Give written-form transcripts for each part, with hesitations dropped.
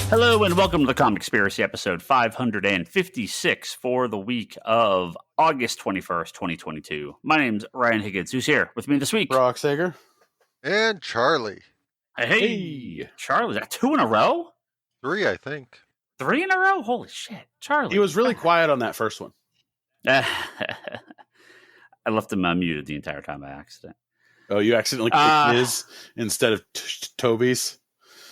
Hello and welcome to the Comic Conspiracy episode 556 for the week of August 21st, 2022. My name's Ryan Higgins. Who's here with me this week? Brock Sager. And Charlie. Hey, Charlie, is that 2 in a row? 3, I think. 3 in a row? Holy shit, Charlie. He was really quiet on that first one. I left him muted the entire time by accident. Oh, you accidentally clicked his instead of Toby's?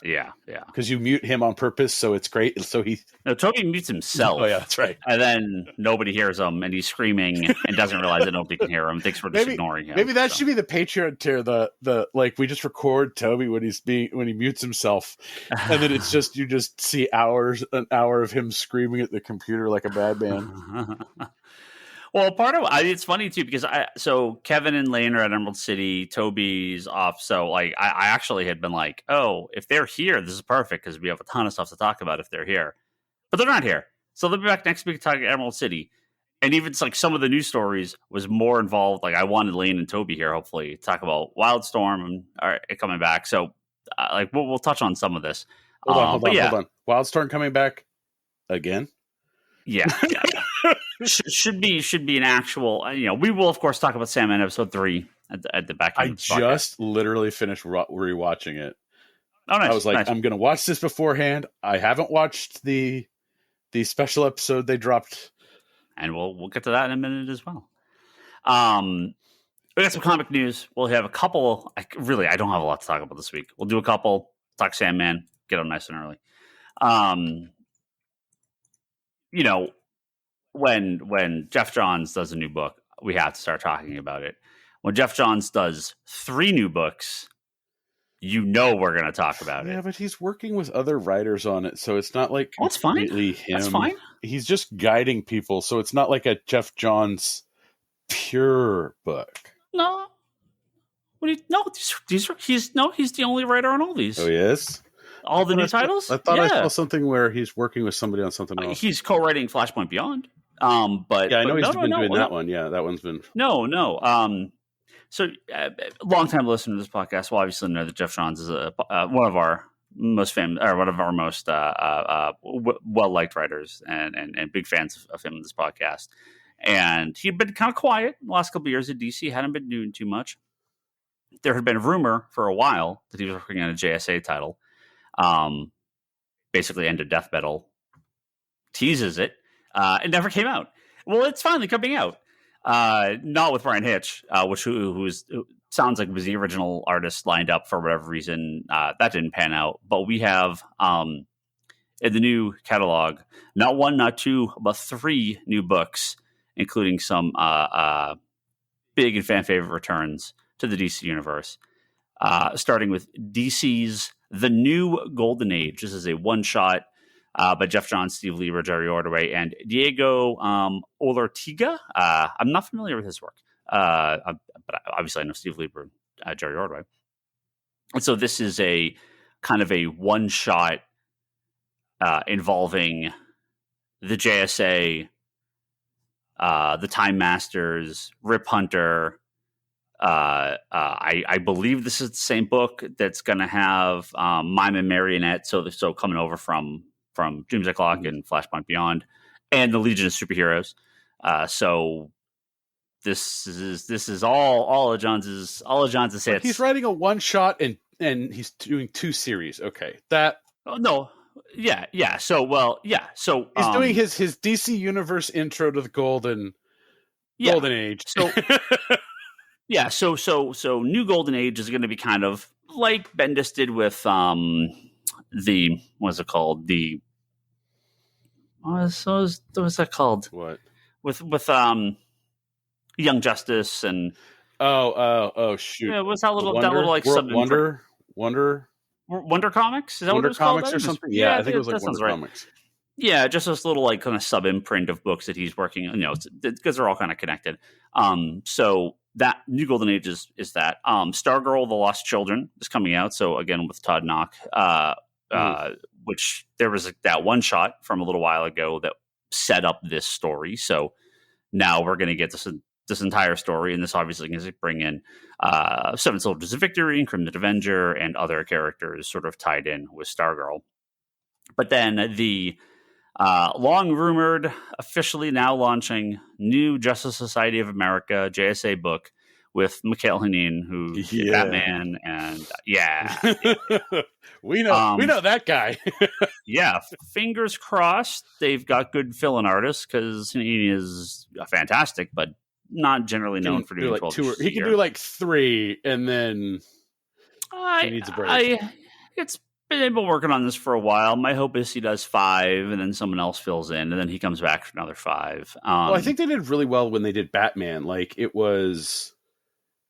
Yeah. Because you mute him on purpose, so it's great. So No, Toby mutes himself. Oh, yeah, that's right. And then nobody hears him, and he's screaming and doesn't realize that nobody can hear him. Thinks we're just ignoring him. Maybe that should be the Patreon tier. The like we just record Toby when he mutes himself, and then it's just you just see an hour of him screaming at the computer like a bad man. Well, part of it's funny too because so Kevin and Lane are at Emerald City, Toby's off. So like I actually had been like, oh, if they're here, this is perfect because we have a ton of stuff to talk about if they're here, but they're not here. So they'll be back next week to talk about Emerald City, and even like some of the news stories was more involved. Like I wanted Lane and Toby here, hopefully, to talk about Wildstorm and coming back. So like we'll touch on some of this. Hold on. Wildstorm coming back again? Yeah. should be an actual. We will of course talk about Sandman episode 3 at the back. I just literally finished rewatching it. Oh, nice! I was like, nice. I'm going to watch this beforehand. I haven't watched the special episode they dropped, and we'll get to that in a minute as well. We got some comic news. We'll have a couple. I don't have a lot to talk about this week. We'll do a couple. Talk Sandman. Get on nice and early. When Jeff Johns does a new book, we have to start talking about it. When Jeff Johns does 3 new books, we're going to talk about it. Yeah, but he's working with other writers on it, so it's not like completely him. That's fine. He's just guiding people, so it's not like a Jeff Johns pure book. No. He's the only writer on all these. Oh, he is? All the new titles? I thought I saw something where he's working with somebody on something else. He's co-writing Flashpoint Beyond. But yeah, I know he's been doing that one. Yeah, that one's been So, long-time listener to this podcast will obviously know that Jeff Johns is one of our most famous, or one of our most well-liked writers, and big fans of him in this podcast. And he'd been kind of quiet in the last couple of years at DC. Hadn't been doing too much. There had been a rumor for a while that he was working on a JSA title. Basically, End of Death Metal teases it. It never came out. Well, it's finally coming out. Not with Ryan Hitch, who sounds like was the original artist lined up for whatever reason. That didn't pan out. But we have in the new catalog, not 1, not 2, but 3 new books, including some big and fan favorite returns to the DC universe. Starting with DC's The New Golden Age. This is a one-shot by Jeff Johns, Steve Lieber, Jerry Ordway, and Diego Olortiga. I'm not familiar with his work, but obviously I know Steve Lieber, Jerry Ordway. And so this is a kind of a one-shot involving the JSA, the Time Masters, Rip Hunter. I believe this is the same book that's going to have Mime and Marionette, so coming over from Doomsday Clock and Flashpoint Beyond, and the Legion of Superheroes. So this is all of Johns' hits. He's writing a one shot and he's doing 2 series. Okay, that no. Yeah. So he's doing his DC Universe intro to the Golden Age. So yeah, so New Golden Age is going to be kind of like Bendis did with the what's it called? What's that called? What? With Young Justice and oh shoot! Yeah, what's that little like Wonder Comics? Is that Wonder what it was Comics called? Or something? Yeah, I think it was like Wonder Comics. Yeah, just this little like kind of sub imprint of books that he's working on, because they're all kind of connected. So that New Golden Age is that. Stargirl, The Lost Children is coming out. So again, with Todd Knock, which there was that one shot from a little while ago that set up this story. So now we're going to get this entire story, and this obviously is bring in Seven Soldiers of Victory and Crimson Avenger and other characters sort of tied in with Stargirl. But then the long rumored, officially now launching new Justice Society of America JSA book with Mikhail Hanin, who did Batman, and we know that guy. Yeah, fingers crossed. They've got good fill-in artists because he is fantastic, but not generally known for doing like 12 2 issues a he can year. do like 3, and then he needs a break. It's been working on this for a while. My hope is he does 5, and then someone else fills in, and then he comes back for another 5. Well, I think they did really well when they did Batman. Like, it was,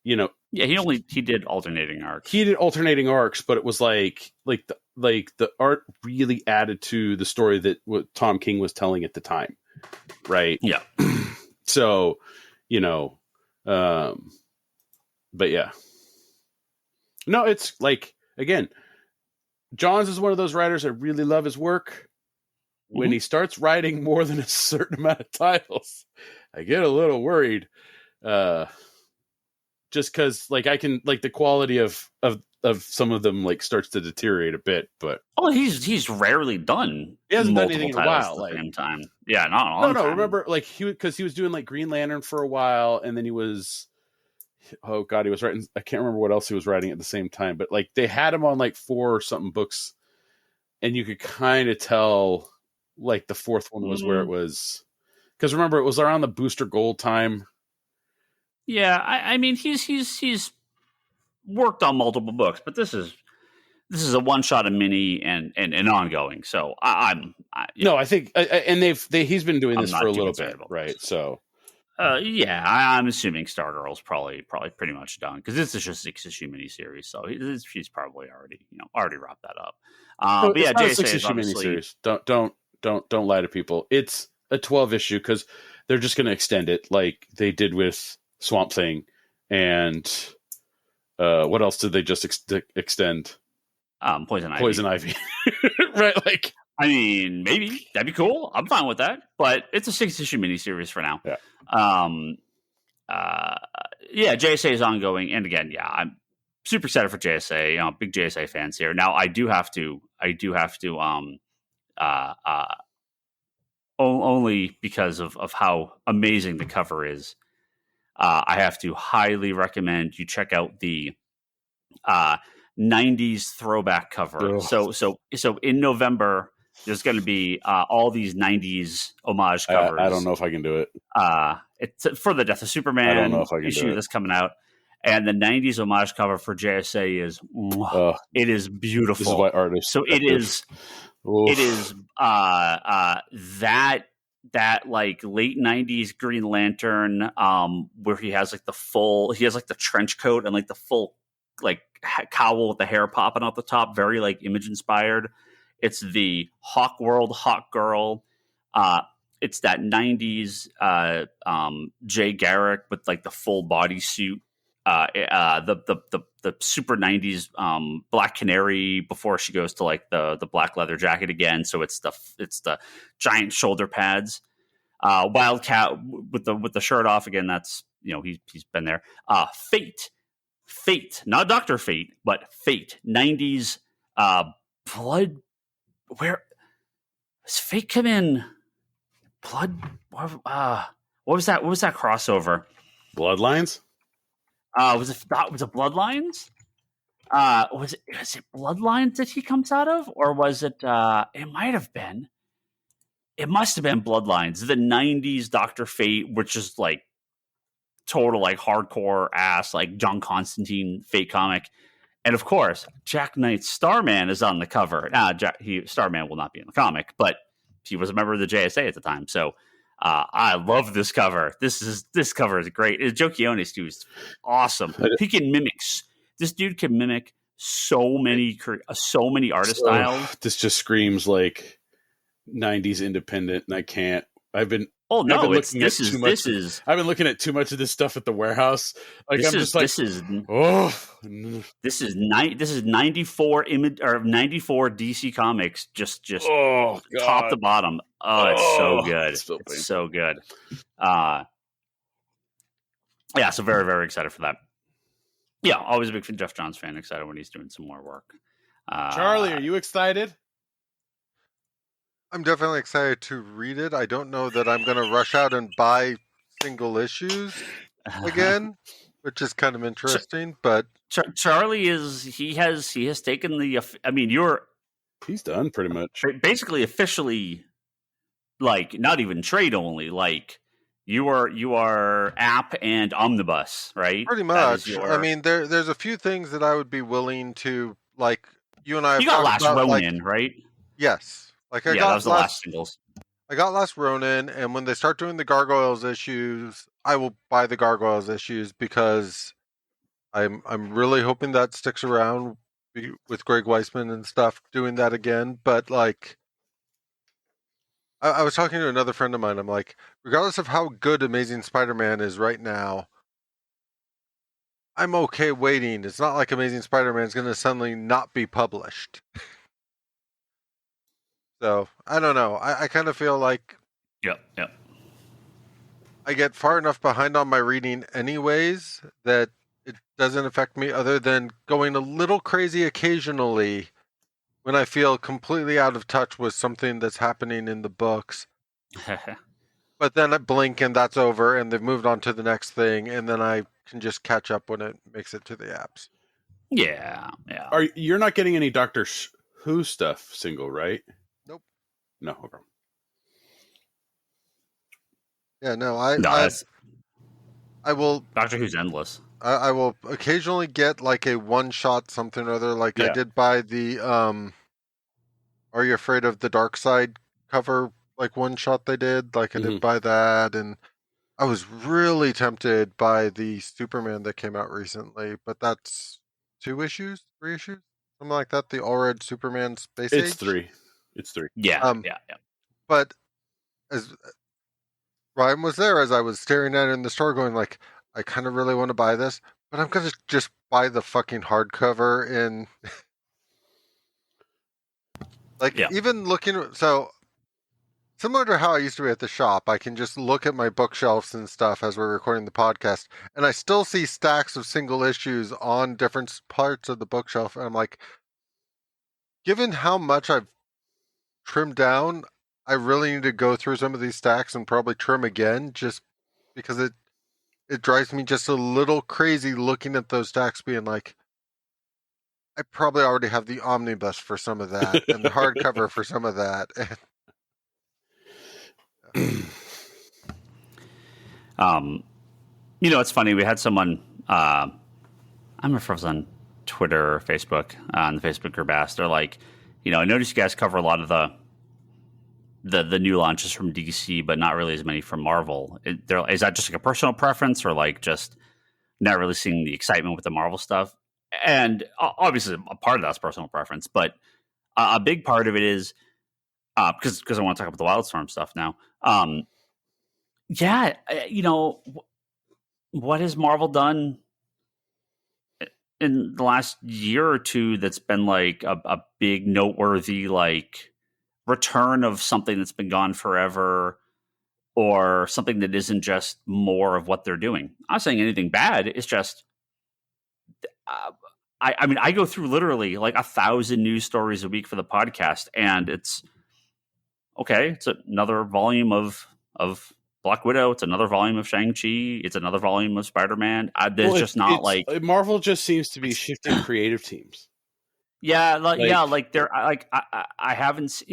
yeah, he did alternating arcs. He did alternating arcs, but it was like the art really added to the story that what Tom King was telling at the time, right? Yeah. So, but yeah. No, it's like, again, Johns is one of those writers, I really love his work. When he starts writing more than a certain amount of titles, I get a little worried. Just because, like, I can, like, the quality of some of them, like, starts to deteriorate a bit. But he's rarely done. He hasn't done anything in a while, at the same time. Yeah, not no. Remember, like, because he was doing like Green Lantern for a while, and then he was, oh god, he was writing. I can't remember what else he was writing at the same time, but like they had him on like 4 or something books, and you could kind of tell, like, the 4th one was where it was. Because remember, it was around the Booster Gold time. Yeah, I mean, he's worked on multiple books, but this is a one shot, a mini, and ongoing. So I think and he's been doing this for a little bit, right? So I'm assuming Stargirl's probably pretty much done because this is just a 6-issue miniseries, so she's probably already wrapped that up. But yeah, JSA is 6-issue miniseries. Don't lie to people. It's a 12-issue because they're just going to extend it like they did with Swamp Thing, and what else did they just extend? Poison Ivy. Right? Like, I mean, maybe that'd be cool. I'm fine with that, but it's a 6-issue miniseries for now. Yeah. JSA is ongoing, and again, I'm super excited for JSA. Big JSA fans here. Now, I do have to only because of how amazing the cover is. I have to highly recommend you check out the 90s throwback cover. Ugh. So in November, there's going to be all these 90s homage covers. I don't know if I can do it. It's for the Death of Superman. I don't know if I can issue do it. That's coming out. And the 90s homage cover for JSA is it is beautiful. This is why artists. So it is that like late 90s Green Lantern where he has like the trench coat and like the full like cowl with the hair popping out the top, very like Image inspired. It's the Hawk World Hawk Girl. It's that 90s Jay Garrick with like the full bodysuit. The super 90s Black Canary before she goes to like the black leather jacket again. So it's the giant shoulder pads. Wildcat with the shirt off again. That's he's been there. Fate, not Dr. Fate, but Fate. 90s blood. Where does Fate come in? Blood. What was that? What was that crossover? Bloodlines. Was it Bloodlines? Was it Bloodlines that he comes out of, or was it? It might have been. It must have been Bloodlines, the '90s Dr. Fate, which is like total like hardcore ass like John Constantine Fate comic, and of course Jack Knight's Starman is on the cover. Starman will not be in the comic, but he was a member of the JSA at the time, so. I love this cover. This cover is great. Joe Quiones too is awesome. He can mimic. This dude can mimic so many artist styles. This just screams like 90s independent, and I can't. I've been. Oh no! I've been looking at too much of this stuff at the warehouse. Like this is 94 image or 94 DC Comics. Just top to bottom. Oh, it's so good. It's so good. So very, very excited for that. Yeah, always a big Jeff Johns fan. Excited when he's doing some more work. Charlie, are you excited? I'm definitely excited to read it. I don't know that I'm going to rush out and buy single issues again, which is kind of interesting. But Charlie has taken the. I mean, you're He's done pretty much. basically officially like not even trade only. Like you are app and omnibus, right? pretty That is much, I mean, there's a few things that I would be willing to like. You and I have You got talked Last about, like, Ronin, right? yes, like Yeah, that was the last singles. I got Last Ronin, and when they start doing the Gargoyles issues, I will buy the Gargoyles issues because I'm really hoping that sticks around with Greg Weisman and stuff doing that again. But like, I was talking to another friend of mine. I'm like, regardless of how good Amazing Spider-Man is right now, I'm okay waiting. It's not like Amazing Spider-Man is going to suddenly not be published. So I don't know. I kind of feel like Yep. I get far enough behind on my reading anyways that it doesn't affect me other than going a little crazy occasionally when I feel completely out of touch with something that's happening in the books. But then I blink and that's over and they've moved on to the next thing, and then I can just catch up when it makes it to the apps. Yeah. You're not getting any Doctor Who stuff single, right? Nope. No. Okay. Yeah, no, I will. Doctor Who's endless. I will occasionally get like a one shot something or other. Like I Yeah. did buy the Are You Afraid of the Dark Side cover, like one shot they did. Like I did buy that, and I was really tempted by the Superman that came out recently, but that's 3 issues, something like that. The All Red Superman Space Age. It's three. Yeah. But as Ryan was there, as I was staring at it in the store, going like, I kind of really want to buy this, but I'm gonna just buy the fucking hardcover in. Like, even looking, so similar to how I used to be at the shop, I can just look at my bookshelves and stuff as we're recording the podcast, and I still see stacks of single issues on different parts of the bookshelf, and I'm like, given how much I've trimmed down, I really need to go through some of these stacks and probably trim again, just because it drives me just a little crazy looking at those stacks being like, I probably already have the omnibus for some of that and the hardcover for some of that. It's funny. We had someone, I don't know if it was on Twitter or Facebook, on the Facebook group asked, they're like, I noticed you guys cover a lot of the new launches from DC, but not really as many from Marvel. Is that just like a personal preference, or like just not really seeing the excitement with the Marvel stuff? And obviously a part of that's personal preference, but a big part of it is because I want to talk about the Wildstorm stuff now. What has Marvel done in the last year or two that's been like a big noteworthy like return of something that's been gone forever, or something that isn't just more of what they're doing? I'm not saying anything bad. It's just I mean, I go through literally like 1,000 news stories a week for the podcast, and it's okay. It's another volume of Black Widow. It's another volume of Shang-Chi. It's another volume of Spider-Man. There's just not like Marvel just seems to be shifting creative teams. Yeah, like they're like I haven't,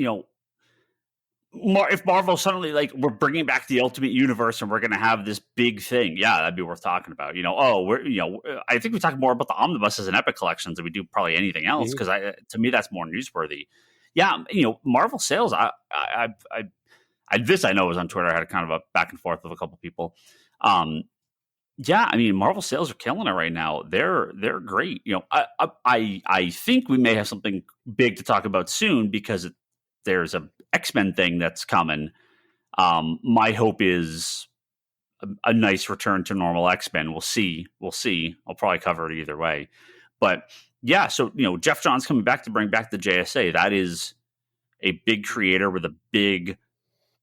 if Marvel suddenly like we're bringing back the Ultimate Universe and we're going to have this big thing, that'd be worth talking about. I think we talk more about the omnibuses and epic collections than we do probably anything else, because to me that's more newsworthy. Yeah, Marvel sales. I know was on Twitter. I had kind of a back and forth with a couple people. Marvel sales are killing it right now. They're great. I think we may have something big to talk about soon, because there's a X-Men thing that's coming. My hope is a nice return to normal X-Men. We'll see. I'll probably cover it either way. But yeah, so Jeff Johns coming back to bring back the JSA. That is a big creator with a big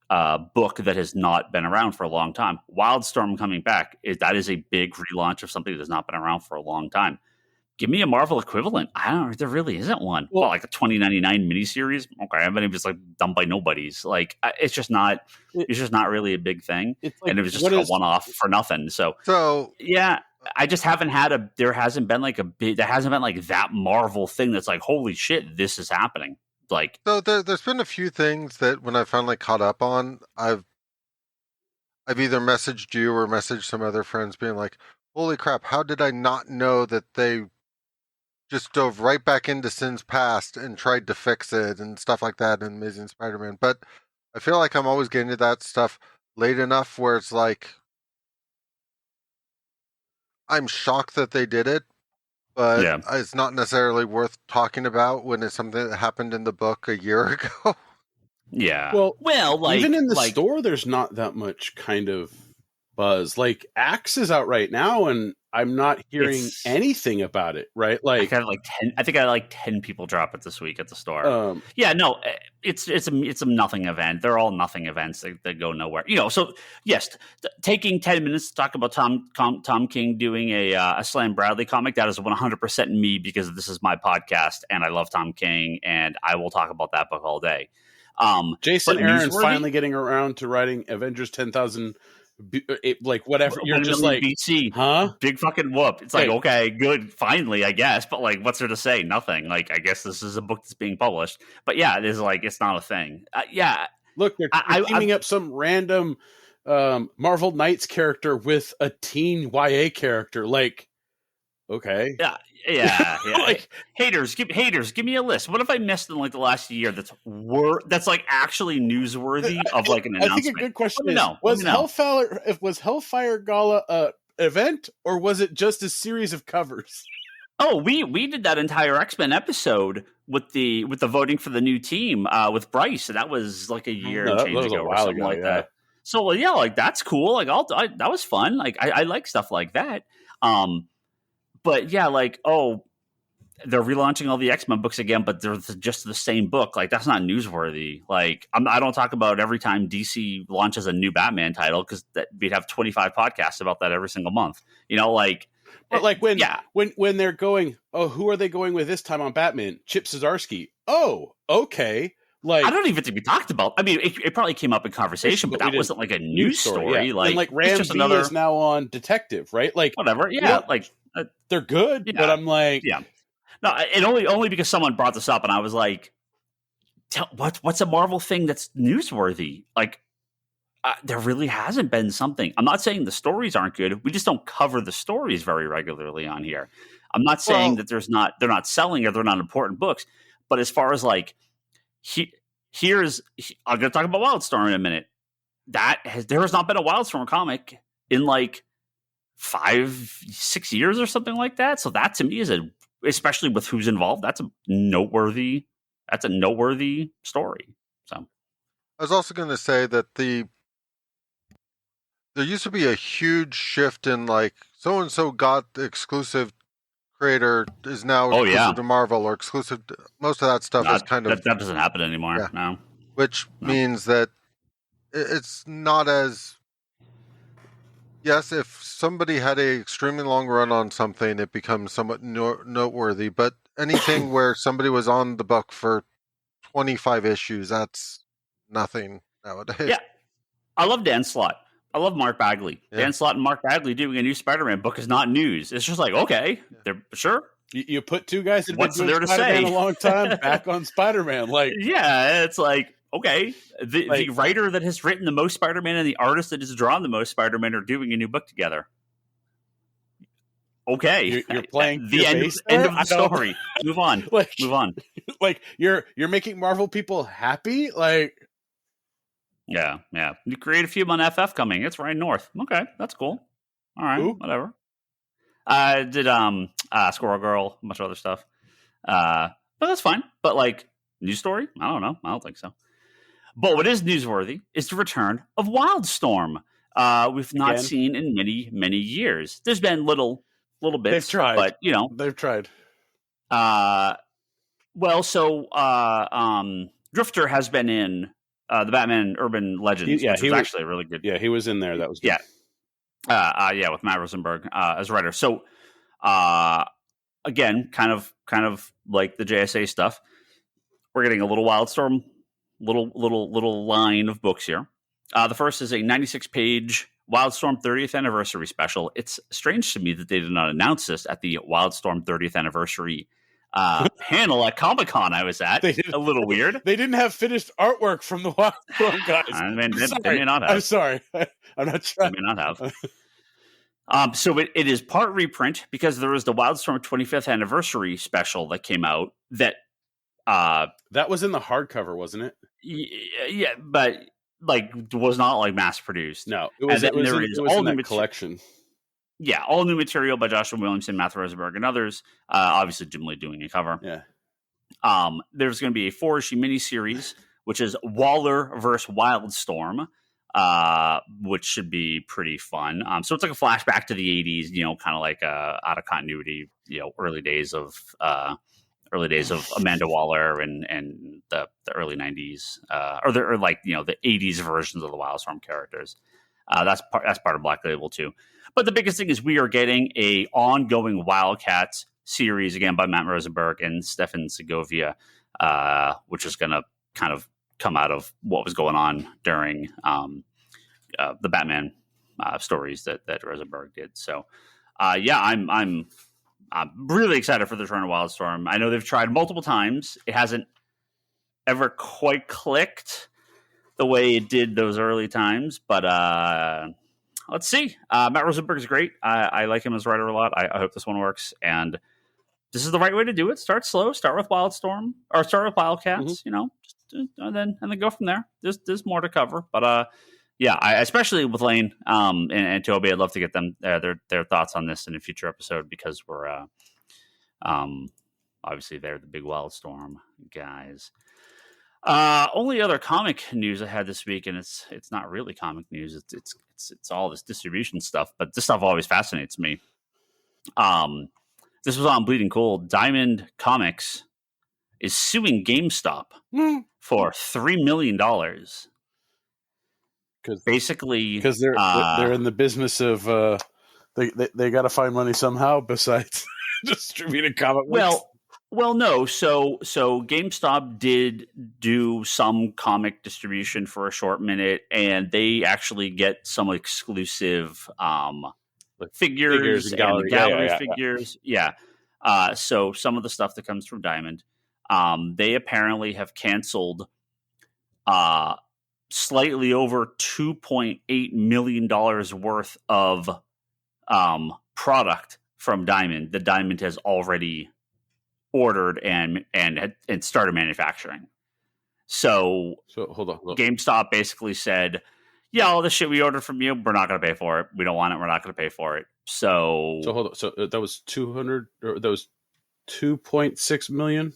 book that has not been around for a long time. Wildstorm coming back, that is a big relaunch of something that has not been around for a long time. give me a Marvel equivalent. I don't know. There really isn't one. Well, like a 2099 miniseries. Okay, but it was like done by nobodies. Like it's just not. It's just not really a big thing, it's like, and it was just like a one-off for nothing. So yeah, I just haven't had there hasn't been like that Marvel thing that's like, holy shit, this is happening. Like, so there's been a few things that when I finally caught up on, I've either messaged you or messaged some other friends being like, holy crap, how did I not know that they just dove right back into Sin's past and tried to fix it and stuff like that in Amazing Spider-Man. But I feel like I'm always getting to that stuff late enough where it's like, I'm shocked that they did it, but it's not necessarily worth talking about when it's something that happened in the book a year ago. Yeah. Well, like, even in the store, there's not that much kind of buzz. Like, Axe is out right now, and I'm not hearing anything about it. Right? Like, I think I had like 10 people drop it this week at the store. It's a nothing event. They're all nothing events that go nowhere. So yes, taking 10 minutes to talk about Tom King doing a Slam Bradley comic, that is 100% me, because this is my podcast and I love Tom King and I will talk about that book all day. Jason Aaron's finally getting around to writing Avengers 10,000, like whatever. You're just like, BC, huh? Big fucking whoop. It's like, okay, good, finally, I guess. But like, what's there to say? Nothing. Like, I guess this is a book that's being published. But yeah, it is like, it's not a thing. Look, they're teaming up some random Marvel Knights character with a teen YA character. Like, okay, yeah. Like, haters, give me a list. What have I missed in like the last year that's like actually newsworthy of like an announcement? I think a good question is, was Hellfire Gala a event, or was it just a series of covers? Oh, we did that entire X-Men episode with the voting for the new team with Bryce, and that was like a year and change ago or something like that. So yeah, like that's cool. Like that was fun. Like I like stuff like that. But yeah, like, they're relaunching all the X-Men books again, but they're just the same book. Like, that's not newsworthy. Like, I don't talk about every time DC launches a new Batman title, because we'd have 25 podcasts about that every single month. But like when they're going, who are they going with this time on Batman? Chip Zdarsky. Oh, okay. Like, I don't even think we talked about. I mean, it probably came up in conversation, but that wasn't like a news story. Yeah. Like Ram V is now on Detective, right? Like, whatever. Yeah, they're good, but I'm like, no, and only because someone brought this up, and I was like, what's a Marvel thing that's newsworthy? Like, there really hasn't been something. I'm not saying the stories aren't good. We just don't cover the stories very regularly on here. I'm not saying that they're not selling or they're not important books. But as far as like, I'm going to talk about Wildstorm in a minute. There has not been a Wildstorm comic in like 5-6 years or something like that. So that to me is especially with who's involved, that's a noteworthy story. So I was also going to say that there used to be a huge shift in like so and so got the exclusive creator is now exclusive to Marvel or exclusive to, most of that stuff is kind of that doesn't happen anymore. No. Which means that it's not as yes, if somebody had a extremely long run on something, it becomes somewhat noteworthy. But anything where somebody was on the book for 25 issues, that's nothing nowadays. Yeah, I love Dan Slott. I love Mark Bagley. Yeah. Dan Slott and Mark Bagley doing a new Spider-Man book is not news. It's just like, okay, they're sure. You put two guys that have been doing Spider-Man a long time back on Spider-Man. Like, yeah, it's like, okay, the writer that has written the most Spider-Man and the artist that has drawn the most Spider-Man are doing a new book together. Okay, you're playing the end of the story. Move on. Move on. Like you're making Marvel people happy. Like, yeah. You create a few on FF coming. It's Ryan North. Okay, that's cool. All right, whatever. I did Squirrel Girl, a bunch of other stuff. But that's fine. But like, news story? I don't know. I don't think so. But what is newsworthy is the return of Wildstorm. We've not seen in many, many years. There's been little bits. They've tried. But, they've tried. Drifter has been in the Batman Urban Legends, which was actually really good. Yeah, he was in there. That was good. Yeah. With Matt Rosenberg as writer. So again, kind of like the JSA stuff. We're getting a little Wildstorm, little line of books here. The first is a 96-page Wildstorm 30th anniversary special. It's strange to me that they did not announce this at the Wildstorm 30th anniversary panel at Comic-Con I was at. A little weird. They didn't have finished artwork from the Wildstorm guys. They may not have. I'm sorry. I'm not trying. They may not have. So it is part reprint because there was the Wildstorm 25th anniversary special that came out that was in the hardcover, wasn't it? Yeah, but like was not like mass produced. No, it was all in that collection. Yeah, all new material by Joshua Williamson, Matthew Rosenberg, and others. Obviously, Jim Lee doing a cover. Yeah. There's going to be a 4-issue miniseries, which is Waller versus Wildstorm, which should be pretty fun. So it's like a flashback to the 80s, kind of like out of continuity, early days of Amanda Waller and the early 90s, or the 80s versions of the Wildstorm characters. That's part of Black Label too. But the biggest thing is we are getting a ongoing Wildcats series again by Matt Rosenberg and Stefan Segovia, which is going to kind of come out of what was going on during the Batman stories that Rosenberg did. So, I'm really excited for the return of Wildstorm. I know they've tried multiple times. It hasn't ever quite clicked the way it did those early times, but let's see. Matt Rosenberg is great. I like him as a writer a lot. I hope this one works. And this is the right way to do it. Start slow. Start with Wildstorm or start with Wildcats. And then go from there. There's more to cover. But I especially with Lane and Toby, I'd love to get them their thoughts on this in a future episode because we're obviously they're the big Wildstorm guys. Only other comic news I had this week, and it's not really comic news. It's all this distribution stuff, but this stuff always fascinates me. This was on Bleeding Cool. Diamond Comics is suing GameStop for $3 million. Because they're in the business of they got to find money somehow besides distributing comic books. Well, no. So GameStop did do some comic distribution for a short minute, and they actually get some exclusive figures and gallery figures. Yeah. So some of the stuff that comes from Diamond, they apparently have canceled slightly over $2.8 million worth of product from Diamond that Diamond has already ordered and started manufacturing. So hold on. GameStop basically said, yeah, all the shit we ordered from you, we're not going to pay for it. We don't want it. We're not going to pay for it. So hold on. So that was 200, or that was 2.6 million?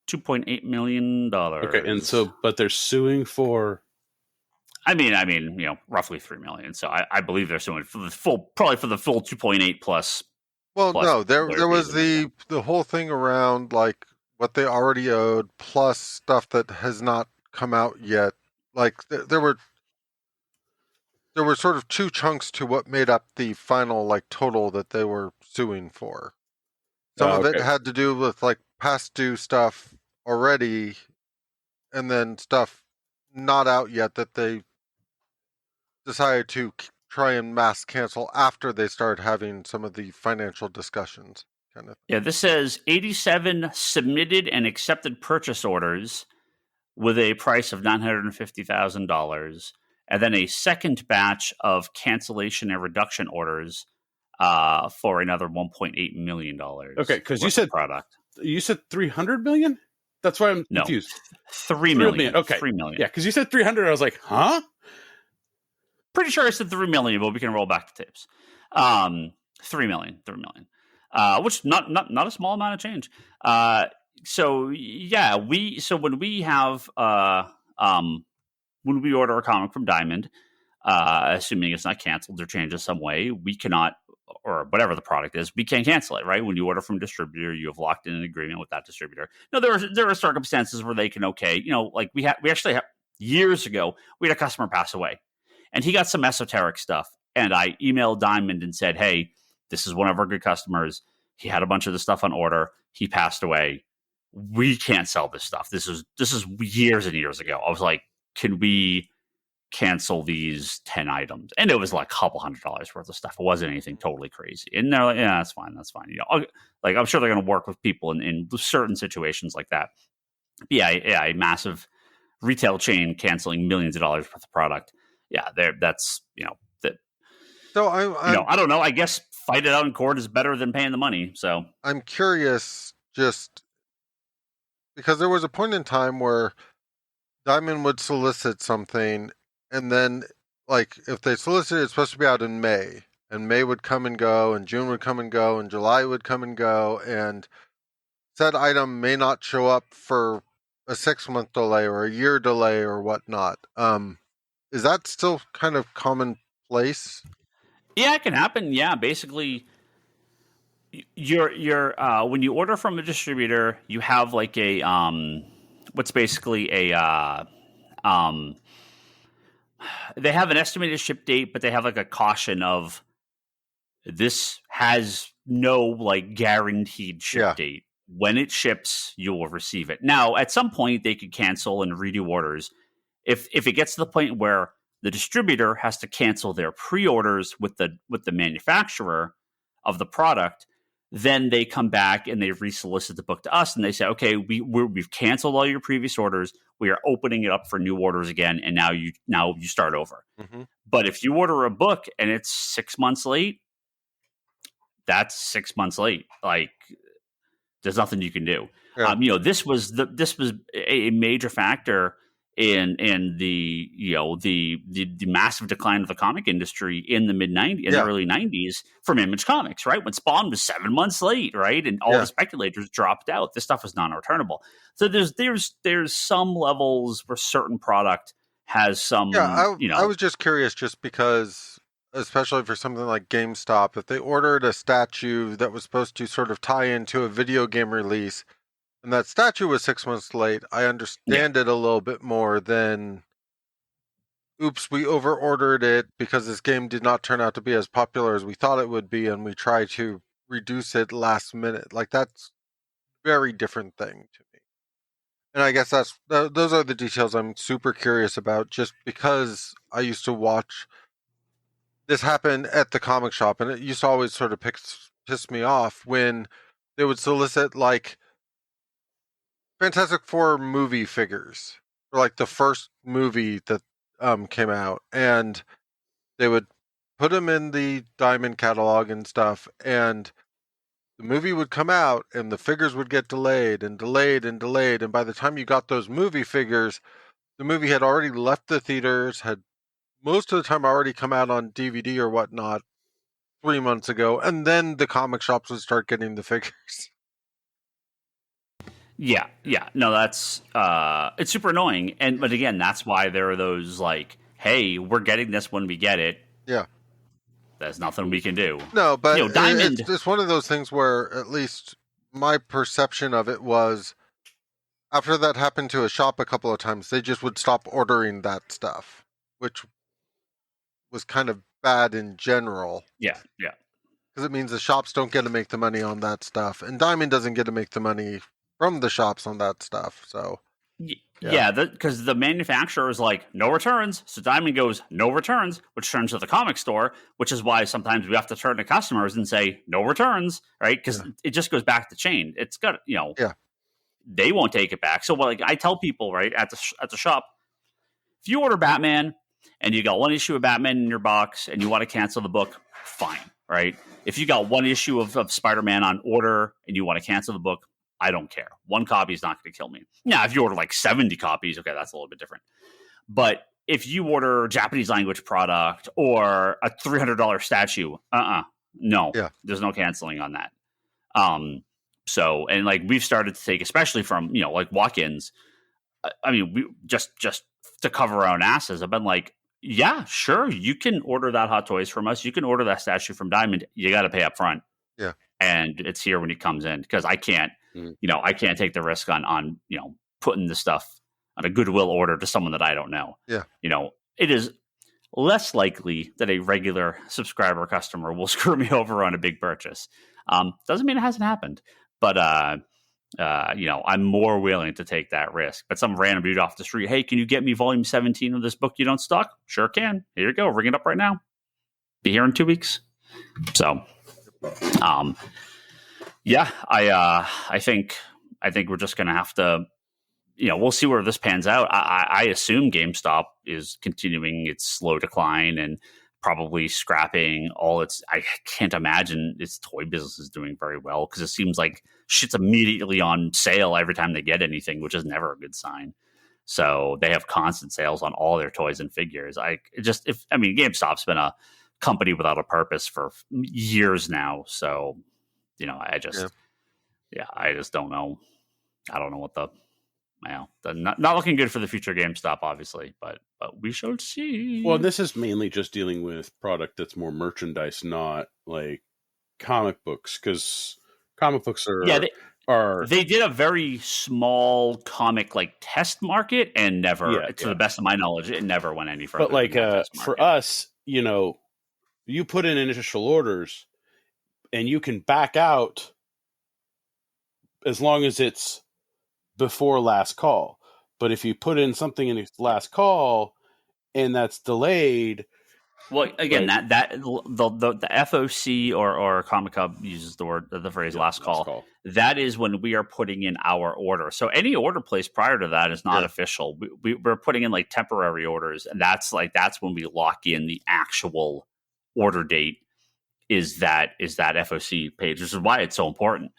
$2.8 million. Okay. And so, but they're suing for, I mean, roughly 3 million. So I believe they're suing for the full 2.8 plus. Well, no, there was the whole thing around like what they already owed plus stuff that has not come out yet. Like there were sort of two chunks to what made up the final like total that they were suing for. Some of it had to do with like past due stuff already, and then stuff not out yet that they decided to try and mass cancel after they started having some of the financial discussions. Kind of. Yeah, this says 87 submitted and accepted purchase orders with a price of $950,000, and then a second batch of cancellation and reduction orders for another $1.8 million. Okay, because you said product. You said 300 million. That's why I'm confused. 3 million. Okay, 3 million. Yeah, because you said 300. I was like, huh? Pretty sure I said 3 million, but we can roll back the tapes. 3 million, which not a small amount of change. So when we have when we order a comic from Diamond, assuming it's not canceled or changed in some way, we cannot, or whatever the product is, we can't cancel it, right? When you order from a distributor, you have locked in an agreement with that distributor. Now, there are circumstances where they can, like we actually have, years ago, we had a customer pass away, and he got some esoteric stuff, and I emailed Diamond and said, hey, this is one of our good customers. He had a bunch of the stuff on order. He passed away. We can't sell this stuff. This is years and years ago. I was like, can we cancel these 10 items? And it was like a couple $100 worth of stuff. It wasn't anything totally crazy. And they're like, yeah, that's fine. Like, I'm sure they're going to work with people in certain situations like that. Yeah, a massive retail chain canceling millions of dollars worth of product. Yeah, that's that. So I don't know. I guess fight it out in court is better than paying the money. So I'm curious, just because there was a point in time where Diamond would solicit something, and then, like, if they solicited, it's supposed to be out in May, and May would come and go, and June would come and go, and July would come and go, and said item may not show up for a 6-month delay or a year delay or whatnot. Is that still kind of commonplace? Yeah, it can happen. Yeah, basically, you're when you order from a distributor, you have like a what's basically a they have an estimated ship date, but they have like a caution of this has no like guaranteed ship date. When it ships, you will receive it. Now, at some point, they could cancel and redo orders. If it gets to the point where the distributor has to cancel their pre-orders with the manufacturer of the product, then they come back and they resolicit the book to us and they say, okay, we've canceled all your previous orders. We are opening it up for new orders again, and now you start over. Mm-hmm. But if you order a book and it's 6 months late, that's 6 months late. Like, there's nothing you can do. Yeah. This was a major factor in the massive decline of the comic industry in the early 90s from Image Comics, right? When Spawn was 7 months late, right? And all the speculators dropped out. This stuff was non-returnable. So there's some levels where certain product has some, I was just curious, just because, especially for something like GameStop, if they ordered a statue that was supposed to sort of tie into a video game release, and that statue was 6 months late, I understand it a little bit more than, oops, we over-ordered it because this game did not turn out to be as popular as we thought it would be, and we try to reduce it last minute. Like, that's a very different thing to me. And I guess those are the details I'm super curious about, just because I used to watch this happen at the comic shop, and it used to always sort of piss me off when they would solicit, like, Fantastic Four movie figures, or like the first movie that came out, and they would put them in the Diamond catalog and stuff, and the movie would come out, and the figures would get delayed and delayed and delayed, and by the time you got those movie figures, the movie had already left the theaters, had most of the time already come out on DVD or whatnot 3 months ago, and then the comic shops would start getting the figures. Yeah. No, that's it's super annoying. But again, that's why there are those like, hey, we're getting this when we get it. Yeah. There's nothing we can do. No, but Diamond, it's one of those things where, at least my perception of it was, after that happened to a shop a couple of times, they just would stop ordering that stuff, which was kind of bad in general. Yeah. Because it means the shops don't get to make the money on that stuff, and Diamond doesn't get to make the money from the shops on that stuff. So because the manufacturer is like, no returns, so Diamond goes, no returns, which turns to the comic store, which is why sometimes we have to turn to customers and say no returns, right? Because it just goes back to chain. It's got they won't take it back. So like I tell people, right, at the shop, if you order Batman and you got one issue of Batman in your box and you want to cancel the book, fine, right? If you got one issue of Spider-Man on order and you want to cancel the book, I don't care. One copy is not going to kill me. Now, if you order like 70 copies, okay, that's a little bit different. But if you order Japanese language product or a $300 statue, no, there's no canceling on that. So, and like we've started to take, especially from, like walk-ins, I mean, we just to cover our own asses, I've been like, yeah, sure, you can order that Hot Toys from us. You can order that statue from Diamond. You got to pay up front. Yeah. And it's here when it comes in, because I can't, I can't take the risk on putting the stuff on a Goodwill order to someone that I don't know. Yeah. It is, less likely that a regular subscriber customer will screw me over on a big purchase. Doesn't mean it hasn't happened, but I'm more willing to take that risk. But some random dude off the street, hey, can you get me volume 17 of this book you don't stock? Sure can. Here you go. Ring it up right now. Be here in 2 weeks. So, I think we're just going to have to, we'll see where this pans out. I assume GameStop is continuing its slow decline and probably scrapping all its. I can't imagine its toy business is doing very well, because it seems like shit's immediately on sale every time they get anything, which is never a good sign. So they have constant sales on all their toys and figures. GameStop's been a company without a purpose for years now. So, I just don't know. I don't know what not looking good for the future GameStop, obviously, but we shall see. Well, this is mainly just dealing with product that's more merchandise, not like comic books, because comic books are they did a very small comic like test market, and never, to the best of my knowledge, it never went any further. But like for us, you put in initial orders and you can back out as long as it's before last call. But if you put in something in last call and that's delayed, well, again, that the FOC or Comic Hub uses the phrase last call. That is when we are putting in our order. So any order placed prior to that is not official. We're putting in like temporary orders, and that's when we lock in the actual order date. Is that FOC page, which is why it's so important.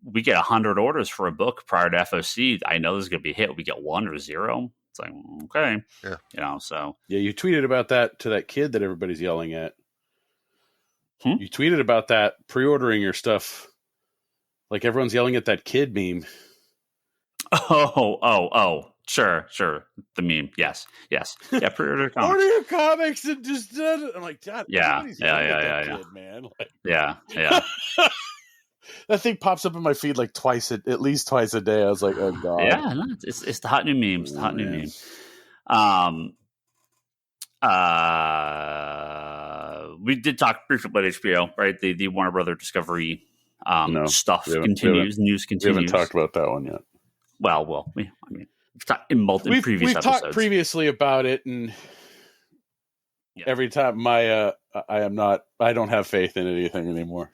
We get 100 orders for a book prior to FOC. I know this is going to be a hit. We get 1 or 0. It's like, okay. Yeah. So. Yeah, you tweeted about that to that kid that everybody's yelling at. You tweeted about that, pre-ordering your stuff. Like everyone's yelling at that kid meme. Oh. Sure. The meme. Yes. Yeah, pre-order comics. Order your comics and just... I'm like, God. Yeah. Kid, man. Like, yeah. That thing pops up in my feed like at least twice a day. I was like, oh God. Yeah, no, it's the hot new memes. We did talk briefly about HBO, right? The Warner Brother Discovery stuff continues. News continues. We haven't talked about that one yet. Well, we've talked in previous episodes. Talked previously about it, and every time I don't have faith in anything anymore.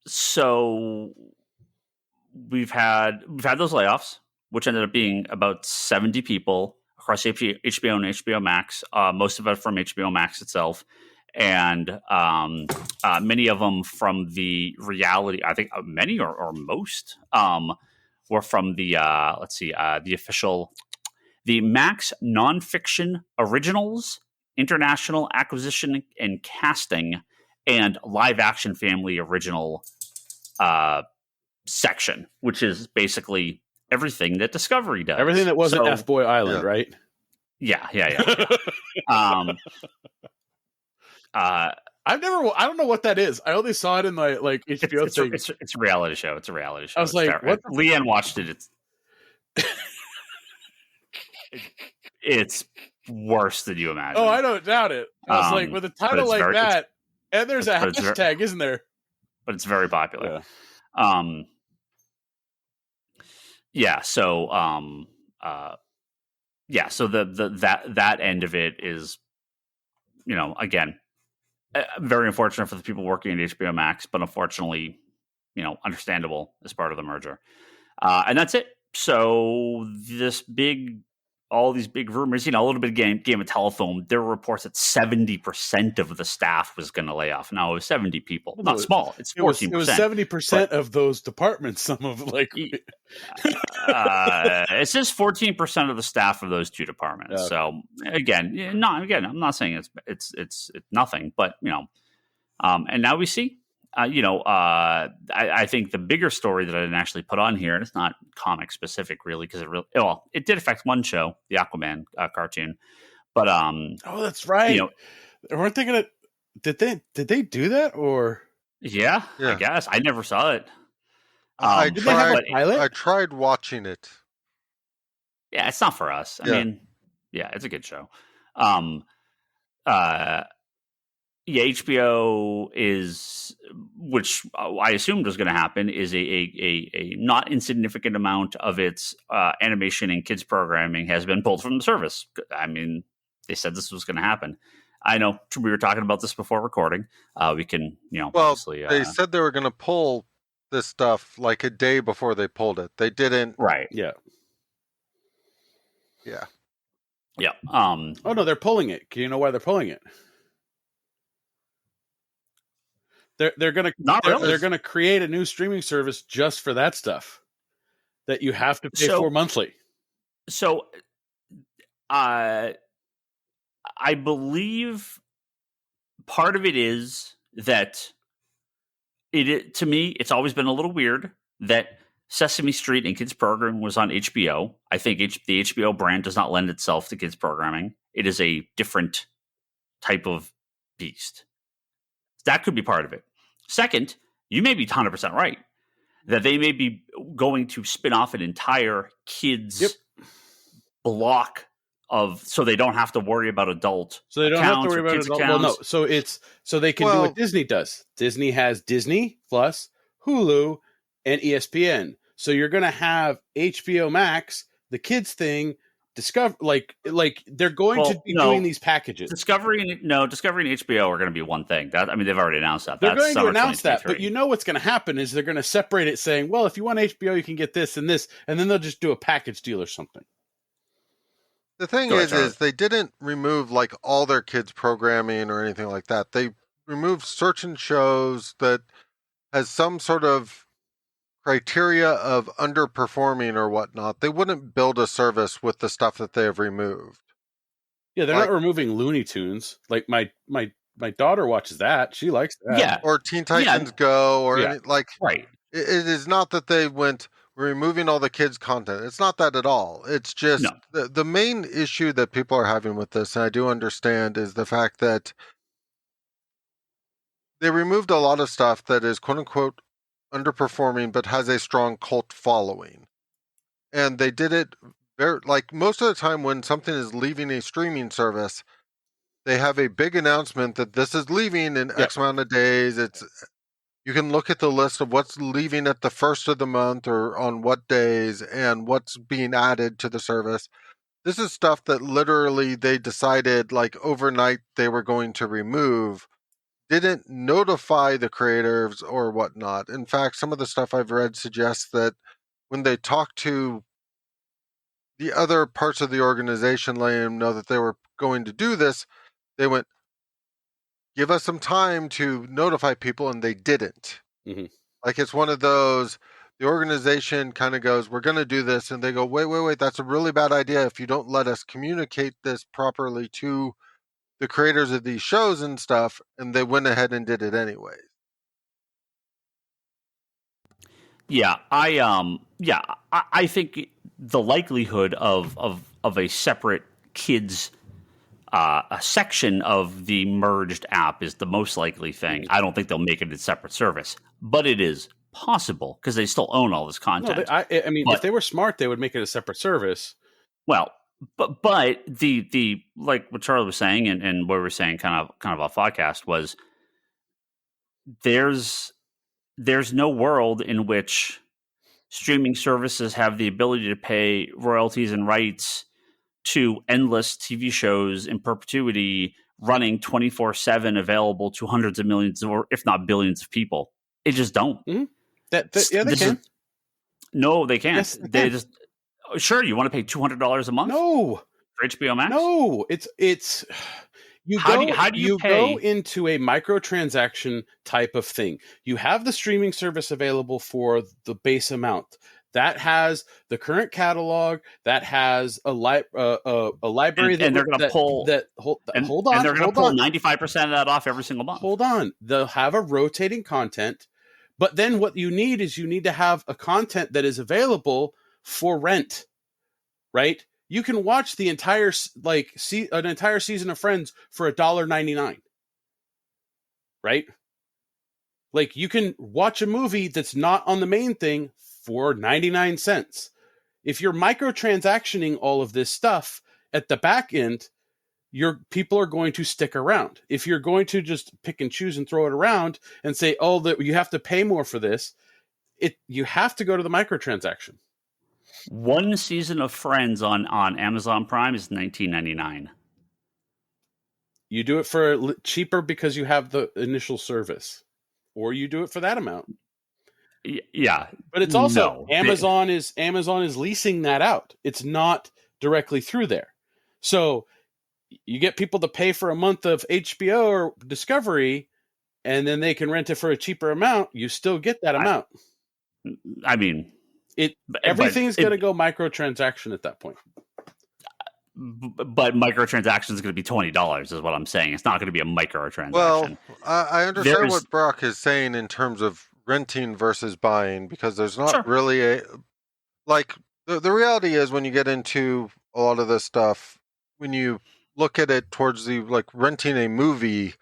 So we've had those layoffs, which ended up being about 70 people across HBO and HBO Max, most of it from HBO Max itself, and many of them from the reality. I think many or most were from the the Max Nonfiction Originals, International Acquisition and Casting, and Live Action Family Original section, which is basically everything that Discovery does. Everything that wasn't F-Boy Island, right? Yeah. I don't know what that is. I only saw it in my HBO thing. It's a reality show. I was like, what? Leanne watched it. It's worse than you imagine. Oh, I don't doubt it. I was like, with a title like that, and there's a hashtag, isn't there? But it's very popular. So that end of it is, again, very unfortunate for the people working at HBO Max, but unfortunately, understandable as part of the merger. And that's it. So all these big rumors, a little bit of game of telephone. There were reports that 70% of the staff was going to lay off. Now it was 70 people. Well, not small. It's 14%. It was 70% of those departments. Some of it says 14% of the staff of those two departments. Okay. So again, I'm not saying it's nothing, but and now we see. I think the bigger story that I didn't actually put on here, and it's not comic specific really, because it did affect one show, the Aquaman cartoon, but that's right. Weren't they gonna? Did they do that or? Yeah, I guess I never saw it. I tried watching it. Yeah, it's not for us. I mean, Yeah, it's a good show. Yeah, HBO is, which I assumed was going to happen, is a not insignificant amount of its animation and kids programming has been pulled from the service. I mean, they said this was going to happen. I know we were talking about this before recording. We can, Well, obviously. They said they were going to pull this stuff like a day before they pulled it. They didn't. Right. Yeah. Yeah. Yeah. Oh no, they're pulling it. Do you know why they're pulling it? They're gonna create a new streaming service just for that stuff that you have to pay for monthly. So, I believe part of it is that to me, it's always been a little weird that Sesame Street and kids programming was on HBO. I think the HBO brand does not lend itself to kids programming. It is a different type of beast. That could be part of it. Second, you may be 100% right that they may be going to spin off an entire kids block so they don't have to worry about adult. So they don't have to worry about adult. Well, no. So they can do what Disney does. Disney has Disney Plus, Hulu, and ESPN. So you're going to have HBO Max, the kids thing. Discover like they're going to be doing these packages. Discovery and HBO are going to be one thing. They've already announced that. They're going to announce that, but you know what's going to happen is they're going to separate it, saying, "Well, if you want HBO, you can get this and this," and then they'll just do a package deal or something. The thing is they didn't remove like all their kids programming or anything like that. They removed certain shows that has some sort of criteria of underperforming or whatnot. They wouldn't build a service with the stuff that they have removed. Yeah, they're not removing Looney Tunes. Like my daughter watches that; she likes that. Yeah, or Teen Titans Go, or right. It is not that they went removing all the kids' content. It's not that at all. It's just the main issue that people are having with this, and I do understand, is the fact that they removed a lot of stuff that is quote unquote underperforming but has a strong cult following. And they did it very, like most of the time when something is leaving a streaming service, they have a big announcement that this is leaving in X amount of days. You can look at the list of what's leaving at the first of the month or on what days and what's being added to the service. This is stuff that literally they decided like overnight they were going to remove. Didn't notify the creators or whatnot. In fact, some of the stuff I've read suggests that when they talked to the other parts of the organization, letting them know that they were going to do this, they went, give us some time to notify people, and they didn't. Mm-hmm. Like it's one of those, the organization kind of goes, we're going to do this, and they go, wait, that's a really bad idea if you don't let us communicate this properly to the creators of these shows and stuff, and they went ahead and did it anyway. Yeah, I think the likelihood of a separate kids a section of the merged app is the most likely thing. I don't think they'll make it a separate service, but it is possible because they still own all this content. No, if they were smart, they would make it a separate service. Well, but the like what Charlie was saying and what we were saying kind of off podcast was there's no world in which streaming services have the ability to pay royalties and rights to endless TV shows in perpetuity running 24/7 available to hundreds of millions or if not billions of people. They just don't. Mm-hmm. They can. No, they can't. Yes, they just sure, you want to pay $200 a month? No. For HBO Max? No, it's you how do you pay? Go into a microtransaction type of thing. You have the streaming service available for the base amount. That has the current catalog. That has a library, and they're going to pull that. Hold on, and they're going to pull 95% of that off every single month. Hold on, they'll have a rotating content, but then what you need to have a content that is available for rent, right? You can watch the entire an entire season of Friends for $1.99, right? Like you can watch a movie that's not on the main thing for 99 cents. If you're microtransactioning all of this stuff, at the back end, your people are going to stick around. If you're going to just pick and choose and throw it around and say, "Oh, that you have to pay more for this," you have to go to the microtransaction. One season of Friends on Amazon Prime is $19.99. You do it for cheaper because you have the initial service, or you do it for that amount. Yeah, but it's also Amazon is leasing that out. It's not directly through there. So you get people to pay for a month of HBO or Discovery, and then they can rent it for a cheaper amount. You still get that amount. I mean, everything's going to go microtransaction at that point. But microtransaction is going to be $20, is what I'm saying. It's not going to be a microtransaction. Well, I understand what Brock is saying in terms of renting versus buying, because there's not really a the reality is, when you get into a lot of this stuff, when you look at it towards the renting a movie,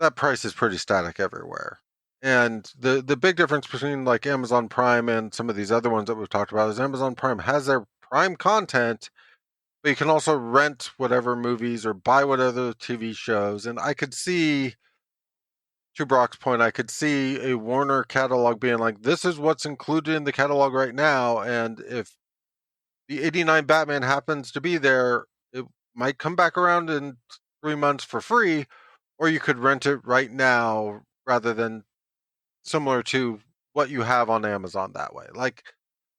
that price is pretty static everywhere. And the big difference between Amazon Prime and some of these other ones that we've talked about is Amazon Prime has their Prime content, but you can also rent whatever movies or buy whatever TV shows. And I could see, to Brock's point, I could see a Warner catalog being like, this is what's included in the catalog right now. And if the 89 Batman happens to be there, it might come back around in 3 months for free, or you could rent it right now rather than similar to what you have on Amazon that way.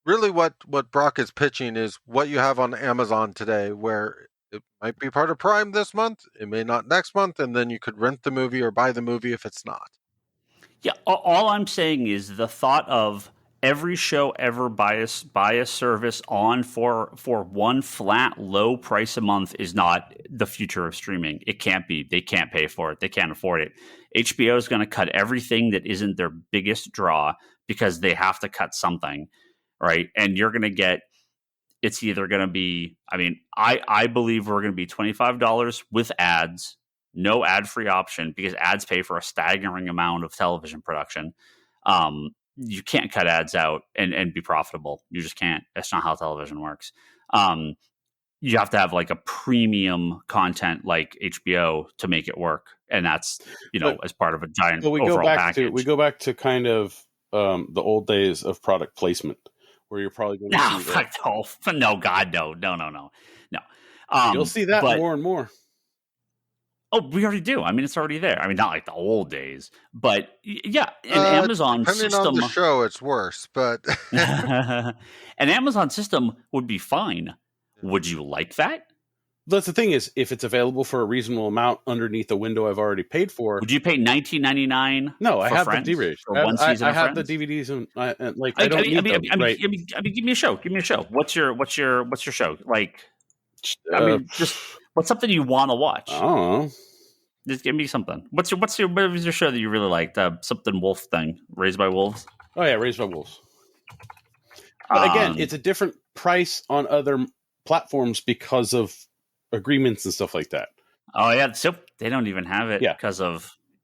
Really what Brock is pitching is what you have on Amazon today, where it might be part of Prime this month, it may not next month, and then you could rent the movie or buy the movie if it's not. Yeah, all I'm saying is the thought of every show ever buy a service on for one flat low price a month is not the future of streaming. It can't be. They can't pay for it. They can't afford it. HBO is going to cut everything that isn't their biggest draw because they have to cut something, right? And you're going to get, it's either going to be, I believe we're going to be $25 with ads, no ad-free option, because ads pay for a staggering amount of television production. You can't cut ads out and be profitable. You just can't. That's not how television works. You have to have a premium content like HBO to make it work. And that's, as part of a giant overall package. We go back to kind of the old days of product placement, where you're probably going to see no, God, no. You'll see that more and more. Oh, we already do. It's already there. Not like the old days, but yeah, an Amazon depending system. On the show, it's worse, but an Amazon system would be fine. Would you like that? That's the thing is, if it's available for a reasonable amount underneath the window I've already paid for, would you pay $19.99? No, I have the DVD. For one season. I have the DVDs, and I don't need them. Right? Give me a show. Give me a show. What's your show? Just what's something you want to watch? I don't know. Just give me something. What was your show that you really liked? Something wolf thing, Raised by Wolves. Oh yeah, Raised by Wolves. But again, it's a different price on other platforms because of agreements and stuff like that. Oh yeah, so they don't even have it because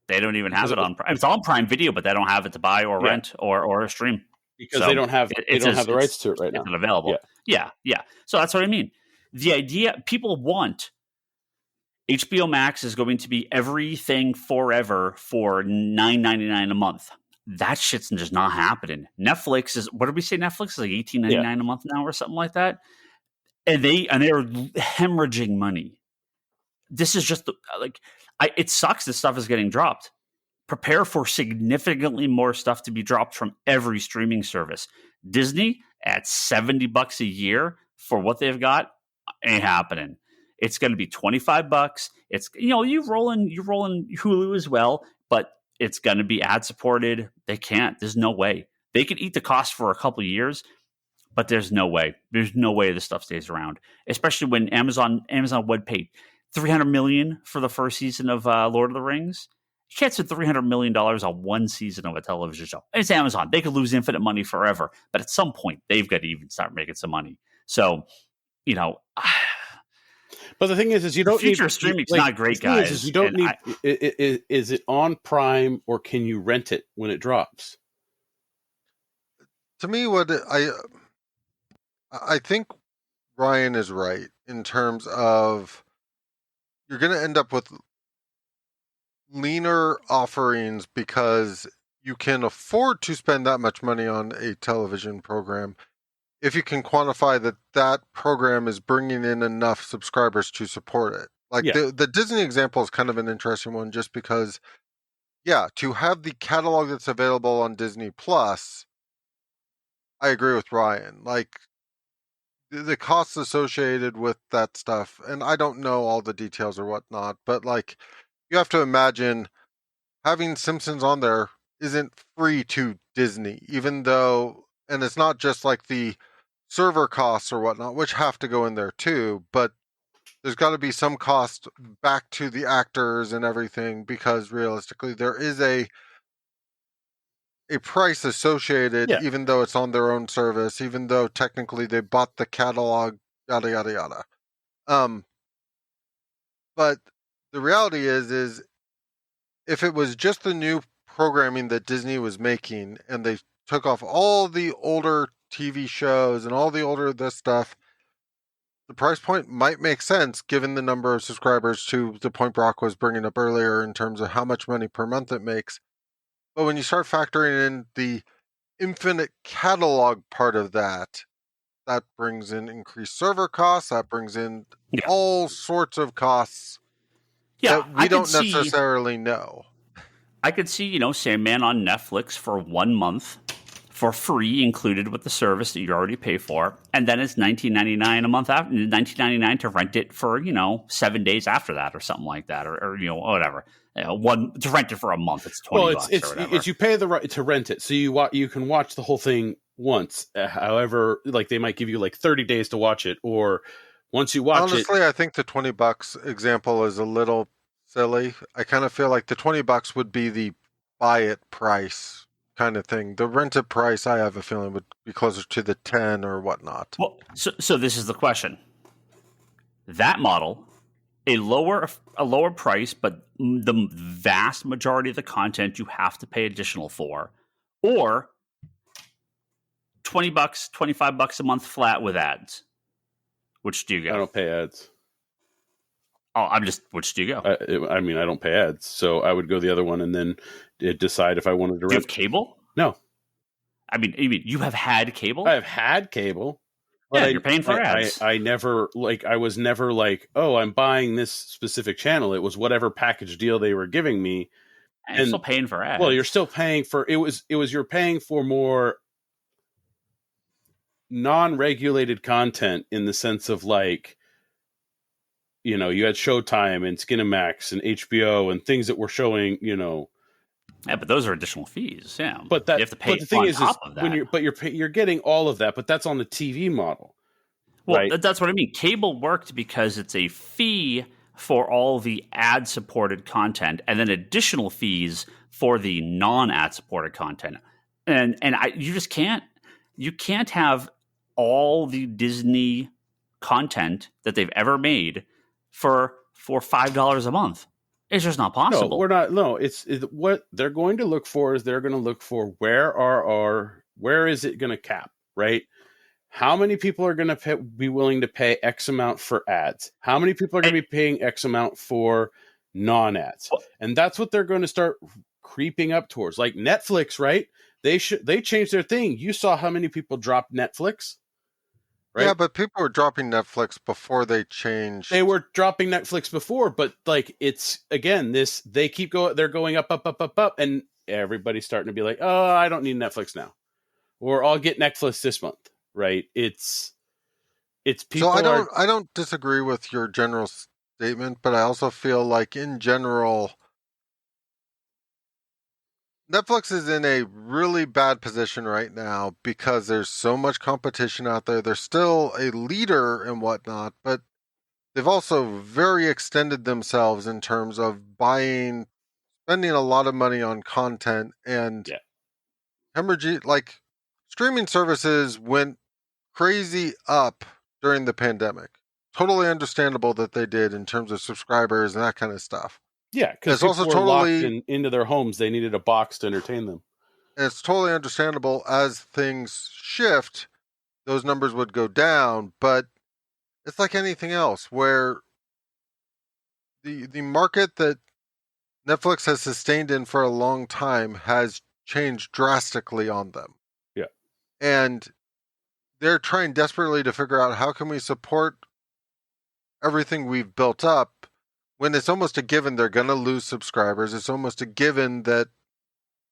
they don't even have it on Prime. It's on Prime Video, but they don't have it to buy or rent or stream because they don't have the rights to it right now. It's not available. Yeah. So that's what I mean. The idea, people want HBO Max is going to be everything forever for $9.99 a month. That shit's just not happening. Netflix is, what did we say? Netflix is like $18.99 a month now or something like that. And they're hemorrhaging money. This is just it sucks that stuff is getting dropped. Prepare for significantly more stuff to be dropped from every streaming service. Disney at $70 a year for what they've got ain't happening. It's going to be $25. It's you roll in Hulu as well, but it's going to be ad supported. They can't. There's no way they can eat the cost for a couple of years, but there's no way. There's no way this stuff stays around. Especially when Amazon would pay $300 million for the first season of Lord of the Rings. You can't spend $300 million on one season of a television show. It's Amazon. They could lose infinite money forever, but at some point they've got to even start making some money. So, But the thing is you don't future streaming's not great, guys. Is you don't need. Is it on Prime or can you rent it when it drops? To me, what I think Ryan is right in terms of you're going to end up with leaner offerings because you can afford to spend that much money on a television program if you can quantify that that program is bringing in enough subscribers to support it. Like Yeah. the Disney example is kind of an interesting one just because, yeah, to have the catalog that's available on Disney Plus, I agree with Ryan. Like the costs associated with that stuff, and I don't know all the details or whatnot, but like you have to imagine having Simpsons on there isn't free to Disney, even though, and it's not just like the server costs or whatnot, which have to go in there too, but there's got to be some cost back to the actors and everything because realistically there is a price associated, Yeah. even though it's on their own service, even though technically they bought the catalog, yada yada yada. Um, but the reality is if it was just the new programming that Disney was making and they took off all the older TV shows and all the older this stuff, the price point might make sense given the number of subscribers to the point Brock was bringing up earlier in terms of how much money per month it makes. But when you start factoring in the infinite catalog part of that, that brings in increased server costs, that brings in all sorts of costs that we don't necessarily know. I could see, Sandman on Netflix for 1 month for free, included with the service that you already pay for, and then it's $19.99 a month after, $19.99 to rent it for 7 days after that, or something like that, or whatever. One to rent it for a month, it's $20 or whatever. It's you pay the right to rent it, so you can watch the whole thing once. However, like they might give you like 30 days to watch it, or once you watch Honestly, I think the $20 example is a little silly. I kind of feel like the $20 would be the buy it price kind of thing. The rent it price, I have a feeling, would be closer to the 10 or whatnot. Well, so this is the question. That model, a lower price, but the vast majority of the content you have to pay additional for, or $20, $25 a month flat with ads. Which do you go? I don't pay ads. Oh, which do you go? I mean, I don't pay ads, so I would go the other one and then decide if I wanted to rent. Do you have cable? No. I mean, you have had cable? I have had cable. Yeah, you're paying for ads. I was never like, oh, I'm buying this specific channel. It was whatever package deal they were giving me. And you're still paying for ads. Well, you're still paying for you're paying for more non-regulated content in the sense of like, you had Showtime and Skinamax and HBO and things that were showing, Yeah, but those are additional fees. Yeah, but you have to pay but the thing on is top of that. When you're getting all of that, but that's on the TV model. Well, right? That's what I mean. Cable worked because it's a fee for all the ad-supported content, and then additional fees for the non-ad-supported content. And you just can't have all the Disney content that they've ever made for $5 a month. It's just not possible. No, we're not. No, it's what they're going to look for is they're going to look for where is it going to cap, right? How many people are going to be willing to pay X amount for ads? How many people are going to be paying X amount for non-ads? And that's what they're going to start creeping up towards. Like Netflix, right? They changed their thing. You saw how many people dropped Netflix. Right? Yeah, but people were dropping Netflix before they changed. They were dropping Netflix before, but like it's again they keep going. They're going up, and everybody's starting to be like, oh, I don't need Netflix now, or I'll get Netflix this month. Right? It's people. So I don't disagree with your general statement, but I also feel like in general, Netflix is in a really bad position right now because there's so much competition out there. They're still a leader and whatnot, but they've also very extended themselves in terms of spending a lot of money on content and hemorrhaging. Like streaming services went crazy up during the pandemic. Totally understandable that they did in terms of subscribers and that kind of stuff. Yeah, because people were locked into their homes. They needed a box to entertain them. And it's totally understandable as things shift, those numbers would go down. But it's like anything else where the market that Netflix has sustained in for a long time has changed drastically on them. Yeah. And they're trying desperately to figure out how can we support everything we've built up when it's almost a given they're going to lose subscribers. It's almost a given that,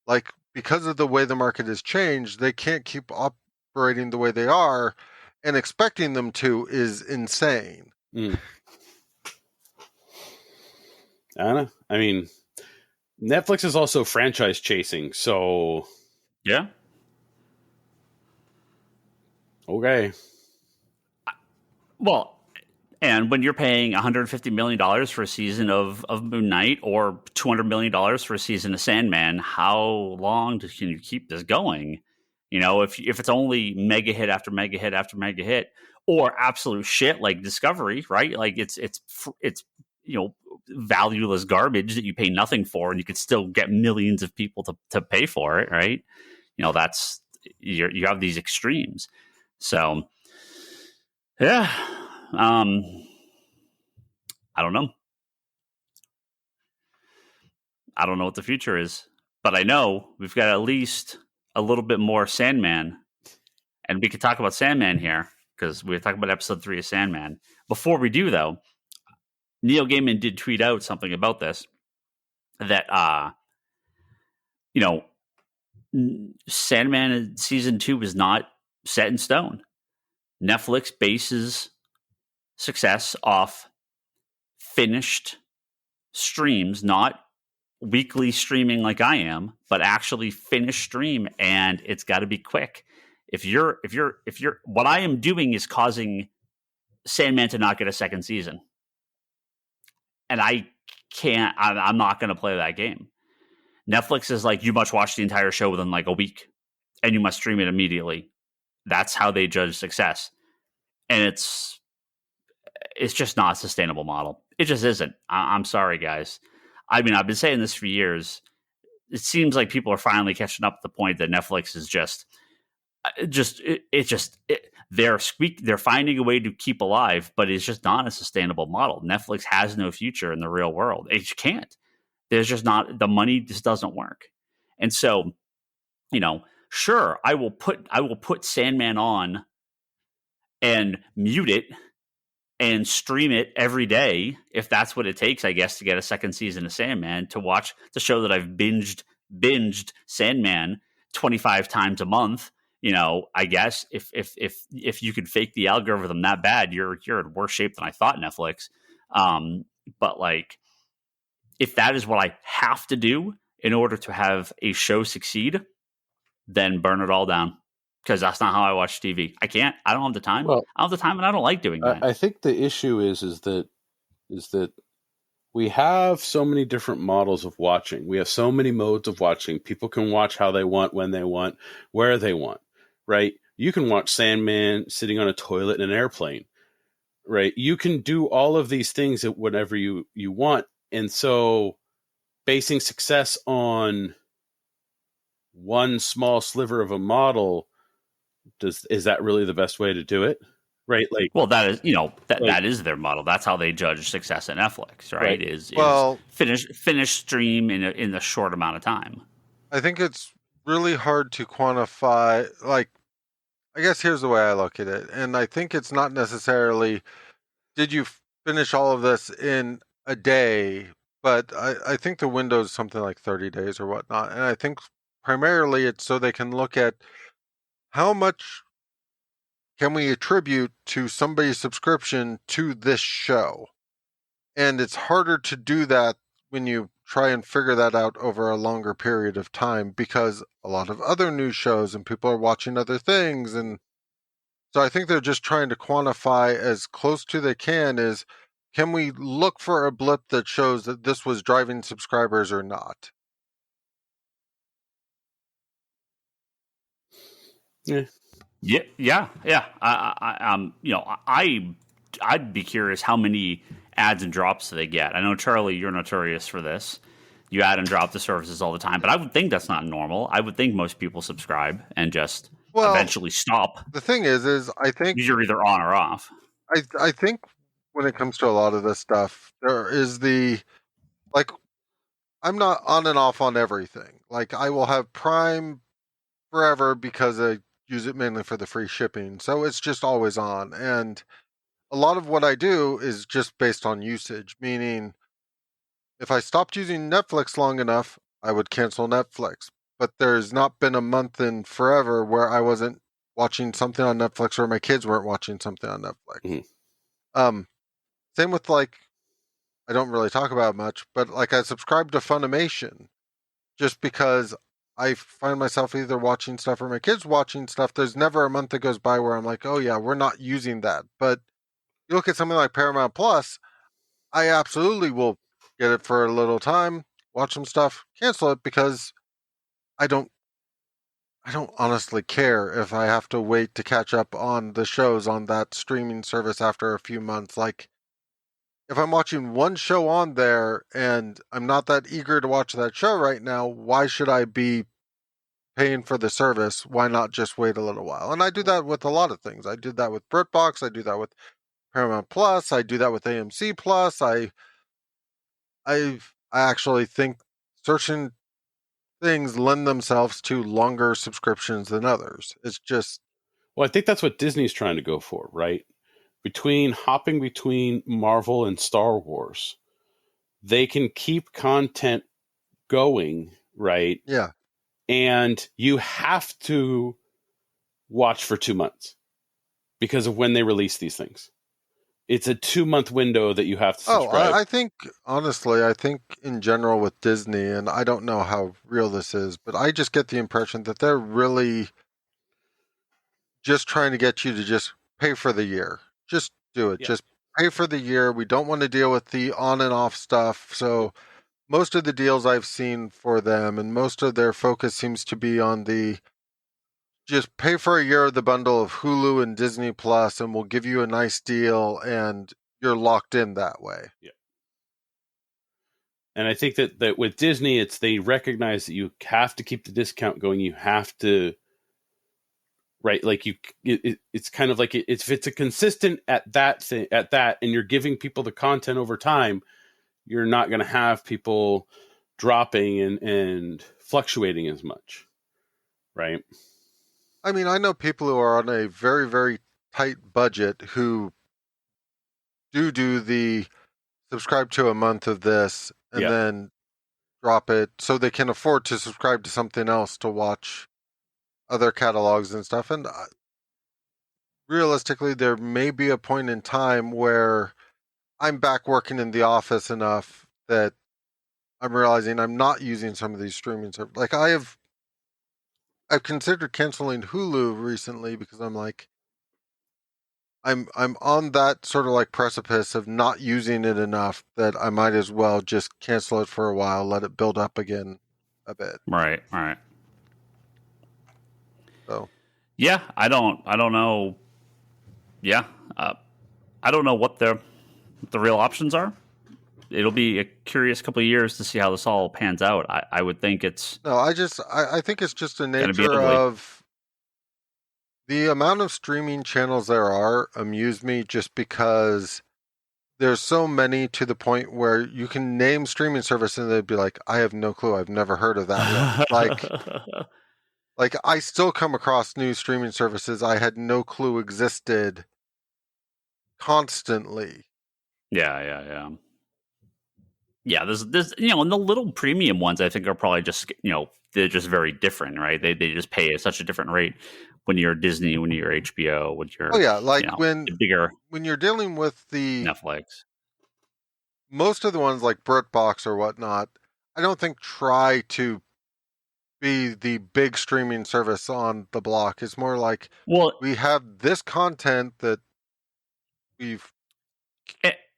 like, because of the way the market has changed, they can't keep operating the way they are, and expecting them to is insane. Anna, I mean, Netflix is also franchise chasing, so yeah. Okay. Well, and when you're paying $150 million for a season of Moon Knight or $200 million for a season of Sandman, how long can you keep this going? You know, if it's only mega hit after mega hit after mega hit, or absolute shit like Discovery, right? Like it's you know, valueless garbage that you pay nothing for, and you could still get millions of people to pay for it, right? You know, that's you have these extremes. So, yeah. I don't know. I don't know what the future is, but I know we've got at least a little bit more Sandman, and we could talk about Sandman here because we're talking about episode 3 of Sandman. Before we do, though, Neil Gaiman did tweet out something about this that, you know, Sandman season 2 is not set in stone. Netflix bases success off finished streams, not weekly streaming like I am, but actually finished stream, and it's got to be quick. If you're what I am doing is causing Sandman to not get a second season, and I'm not going to play that game. Netflix is like, you must watch the entire show within like a week, and you must stream it immediately. That's how they judge success, and it's just not a sustainable model. It just isn't. I'm sorry, guys. I mean, I've been saying this for years. It seems like people are finally catching up to the point that Netflix is they're finding a way to keep alive, but it's just not a sustainable model. Netflix has no future in the real world. It just can't. There's just not, the money just doesn't work. And so, you know, sure, I will put Sandman on and mute it and stream it every day if that's what it takes, I guess, to get a second season of Sandman, to show that I've binged Sandman 25 times a month. You know, I guess if you could fake the algorithm that bad, you're in worse shape than I thought, Netflix. But like, if that is what I have to do in order to have a show succeed, then burn it all down. Because that's not how I watch TV. I can't. I don't have the time. Well, I don't have the time, and I don't like doing that. I think the issue is that we have so many different models of watching. We have so many modes of watching. People can watch how they want, when they want, where they want, right? You can watch Sandman sitting on a toilet in an airplane, right? You can do all of these things at whatever you want. And so basing success on one small sliver of a model, is that really the best way to do it? Right? Like, well, that is, you know, that is their model. That's how they judge success at Netflix, right? Is finish stream in a short amount of time. I think it's really hard to quantify. Like, I guess here's the way I look at it, and I think it's not necessarily did you finish all of this in a day, but I think the window is something like 30 days or whatnot, and I think primarily it's so they can look at how much can we attribute to somebody's subscription to this show? And it's harder to do that when you try and figure that out over a longer period of time, because a lot of other news shows and people are watching other things. And so I think they're just trying to quantify as close to they can we look for a blip that shows that this was driving subscribers or not? Yeah. I'd be curious how many ads and drops do they get. I know, Charlie, you're notorious for this. You add and drop the services all the time, but I would think that's not normal. I would think most people subscribe and just eventually stop. The thing is I think you're either on or off. I think when it comes to a lot of this stuff, there is like I'm not on and off on everything. Like I will have Prime forever because I use it mainly for the free shipping. So it's just always on. And a lot of what I do is just based on usage, meaning if I stopped using Netflix long enough, I would cancel Netflix. But there's not been a month in forever where I wasn't watching something on Netflix or my kids weren't watching something on Netflix. Um, Same with like, I don't really talk about it much, but like I subscribe to Funimation just because I find myself either watching stuff or my kids watching stuff. There's never a month that goes by where I'm like, oh yeah, we're not using that. But you look at something like Paramount Plus, I absolutely will get it for a little time, watch some stuff, cancel it because I don't I don't honestly care if I have to wait to catch up on the shows on that streaming service after a few months. Like if I'm watching one show on there and I'm not that eager to watch that show right now, why should I be paying for the service? Why not just wait a little while? And I do that with a lot of things. I do that with BritBox. I do that with Paramount Plus. I do that with AMC Plus. I actually think certain things lend themselves to longer subscriptions than others. It's just Well, I think that's what Disney's trying to go for, right? Hopping between Marvel and Star Wars, they can keep content going, right? yeah. And you have to watch for 2 months because of when they release these things. It's a 2-month window that you have to subscribe. I think honestly, I think in general with Disney, and I don't know how real this is, but I just get the impression that they're really just trying to get you to just pay for the year. Just do it. Yeah. Just pay for the year. We don't want to deal with the on and off stuff. So most of the deals I've seen for them and most of their focus seems to be on the just pay for a year of the bundle of Hulu and Disney Plus and we'll give you a nice deal and you're locked in that way. Yeah. And I think that with Disney, they recognize that you have to keep the discount going. You have to, right? Like it's kind of like if it's a consistent at that, and you're giving people the content over time, you're not going to have people dropping and fluctuating as much, right? I mean, I know people who are on a very, very tight budget who do the subscribe to a month of this and then drop it so they can afford to subscribe to something else to watch other catalogs and stuff. And realistically, there may be a point in time where I'm back working in the office enough that I'm realizing I'm not using some of these streaming services. Like I've considered canceling Hulu recently because I'm like, I'm on that sort of like precipice of not using it enough that I might as well just cancel it for a while, let it build up again a bit. Right. So yeah, I don't know. Yeah, I don't know what the real options are. It'll be a curious couple of years to see how this all pans out. I would think it's no, I think it's just the gonna be nature ugly. of the amount of streaming channels there are amuse me just because there's so many to the point where you can name streaming service and they'd be like, I have no clue. I've never heard of that one. Like I still come across new streaming services I had no clue existed constantly. Yeah. There's and the little premium ones I think are probably just they're just very different, right? They just pay at such a different rate when you're Disney, when you're HBO, when you're when bigger when you're dealing with the Netflix. Most of the ones like BritBox or whatnot, I don't think try to be the big streaming service on the block. It's more like we have this content that we've.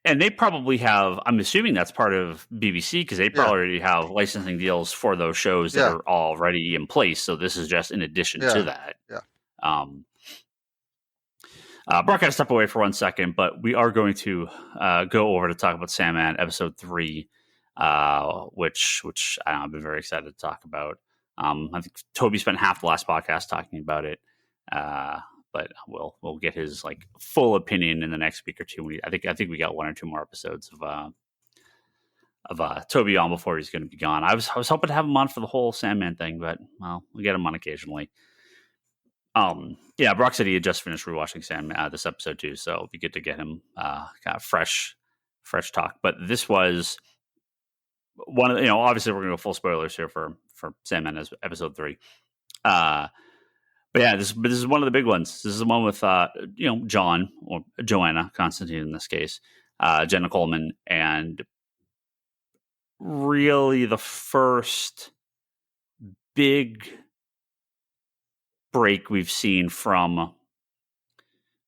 And they probably have, I'm assuming that's part of BBC because they probably already have licensing deals for those shows that are already in place. So this is just in addition to that. Yeah. Brock got to step away for 1 second, but we are going to go over to talk about Sandman episode 3, which I've been very excited to talk about. I think Toby spent half the last podcast talking about it. But but we'll get his like full opinion in the next week or two. I think we got 1 or 2 more episodes of Toby on before he's going to be gone. I was hoping to have him on for the whole Sandman thing, but well, we get him on occasionally. Brock said he had just finished rewatching Sandman this episode too, so it'd be good to get him kind of fresh talk. But this was one of obviously we're going to go full spoilers here for Sandman as episode 3. But yeah, this is one of the big ones. This is the one with John or Joanna Constantine in this case, Jenna Coleman, and really the first big break we've seen from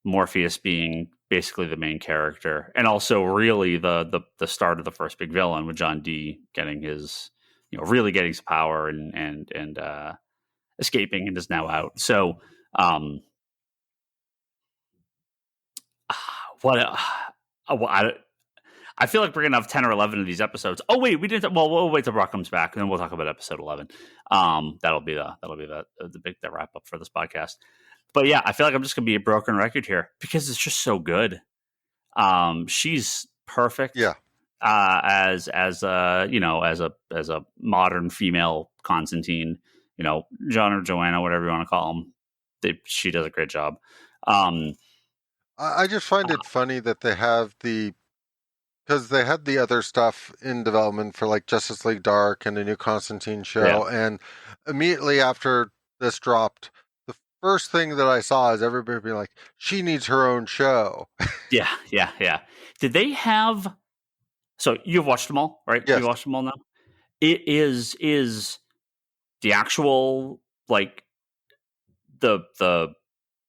Morpheus being basically the main character, and also really the start of the first big villain with John D getting his really getting some power and escaping and is now out. So I feel like we're gonna have 10 or 11 of these episodes. Oh wait, we didn't. Well, we'll wait till Brock comes back, and then we'll talk about episode 11. That'll be the big wrap up for this podcast. But yeah, I feel like I'm just gonna be a broken record here because it's just so good. She's perfect. Yeah. As a modern female Constantine, John or Joanna, whatever you want to call them, she does a great job. I just find it funny that they have because they had the other stuff in development for like Justice League Dark and a new Constantine show, and immediately after this dropped, the first thing that I saw is everybody being like, she needs her own show. Yeah. Did they have... So you've watched them all, right? Yes. You watched them all now? It is the actual, like,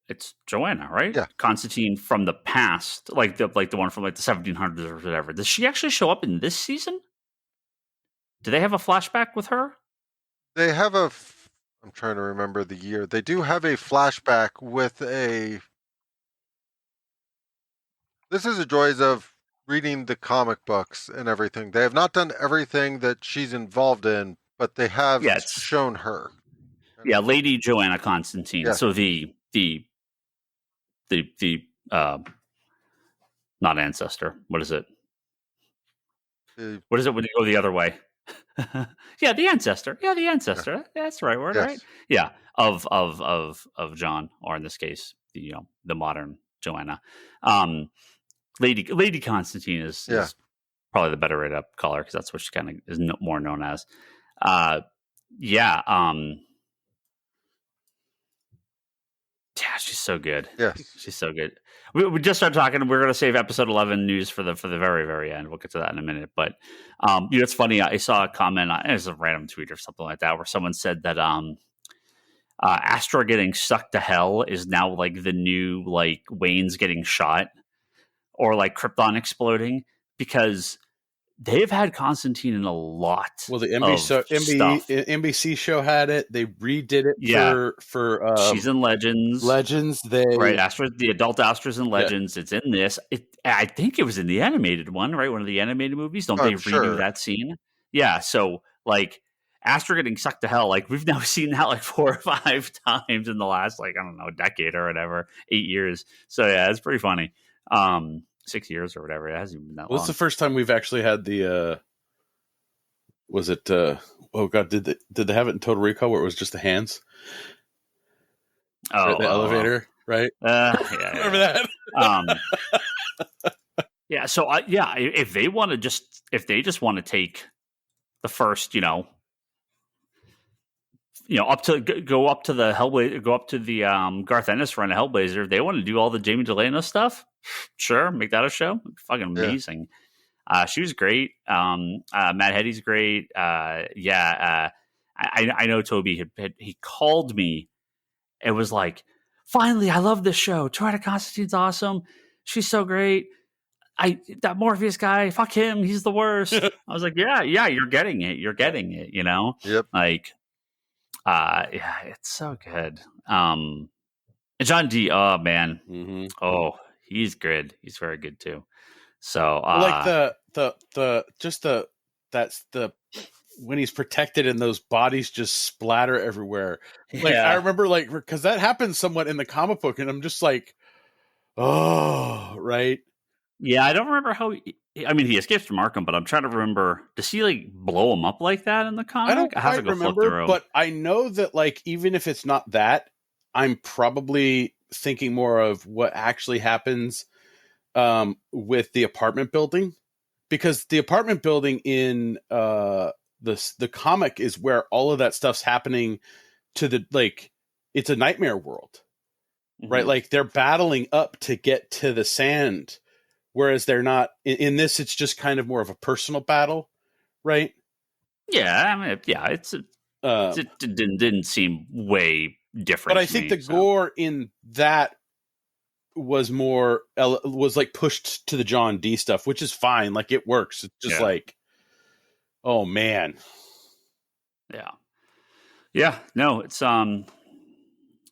it's Joanna, right? Yeah. Constantine from the past, like the one from like the 1700s or whatever. Does she actually show up in this season? Do they have a flashback with her? They have I'm trying to remember the year. They do have a flashback with this is the joys of reading the comic books and everything. They have not done everything that she's involved in, but they have shown her. Yeah, Lady Joanna Constantine. Yeah. So the not ancestor. What is it? What is it when you go the other way? Yeah, the ancestor. Yeah, the ancestor. Yeah. That's the right word, right? Yeah, of John, or in this case, the modern Joanna. Lady Constantine is probably the better way to call her because that's what she kind of is more known as. She's so good. Yes, she's so good. We just started talking. We're going to save episode 11 news for the very, very end. We'll get to that in a minute. But it's funny. I saw a comment. It was a random tweet or something like that where someone said that Astra getting sucked to hell is now like the new like Wayne's getting shot or like Krypton exploding, because they've had Constantine in a lot. Well, the NBC show had it. They redid it for she's in Legends. The adult Astra's in Legends. Yeah. It's in this. I think it was in the animated one, right? One of the animated movies. Don't they redo that scene? Yeah. So like Astra getting sucked to hell, like we've now seen that like 4 or 5 times in the last like I don't know decade or whatever, 8 years. So yeah, it's pretty funny. 6 years or whatever. It hasn't been that long. It's the first time we've actually had the was it oh god, did they have it in Total Recall where it was just the hands? Oh, the elevator, right? Remember that? Yeah, so if they just want to take the first, up to go up to the Hellblazer, go up to the Garth Ennis run of Hellblazer. If they want to do all the Jamie Delano stuff, sure, make that a show. Fucking amazing. Yeah. She was great. Matt Heddy's great. I know Toby he called me. It was like, finally, I love this show. Troy Constantine's awesome. She's so great. That Morpheus guy, fuck him. He's the worst. I was like, yeah, you're getting it. You're getting it. Yep. Like. It's so good. John D. Oh man. Mm-hmm. Oh, he's good. He's very good too. So like that's the when he's protected and those bodies just splatter everywhere. Like Yeah. I remember, like, because that happens somewhat in the comic book, and I'm just like, oh, right. Yeah, I don't remember how. I mean, he escapes from Arkham, but I'm trying to remember. Does he like blow him up like that in the comic? I don't have to quite go flip remember, through. but I know that, like, even if it's not that, I'm probably thinking more of what actually happens with the apartment building, because the apartment building in the comic is where all of that stuff's happening to the, like, it's a nightmare world, right? Like they're battling up to get to the sand, whereas they're not in this. It's just kind of more of a personal battle, right? Yeah, I mean, yeah, it didn't seem way different. But I think the gore in that was more was like pushed to the John D stuff, which is fine. Like it works. It's just like, oh man, yeah. No, it's very,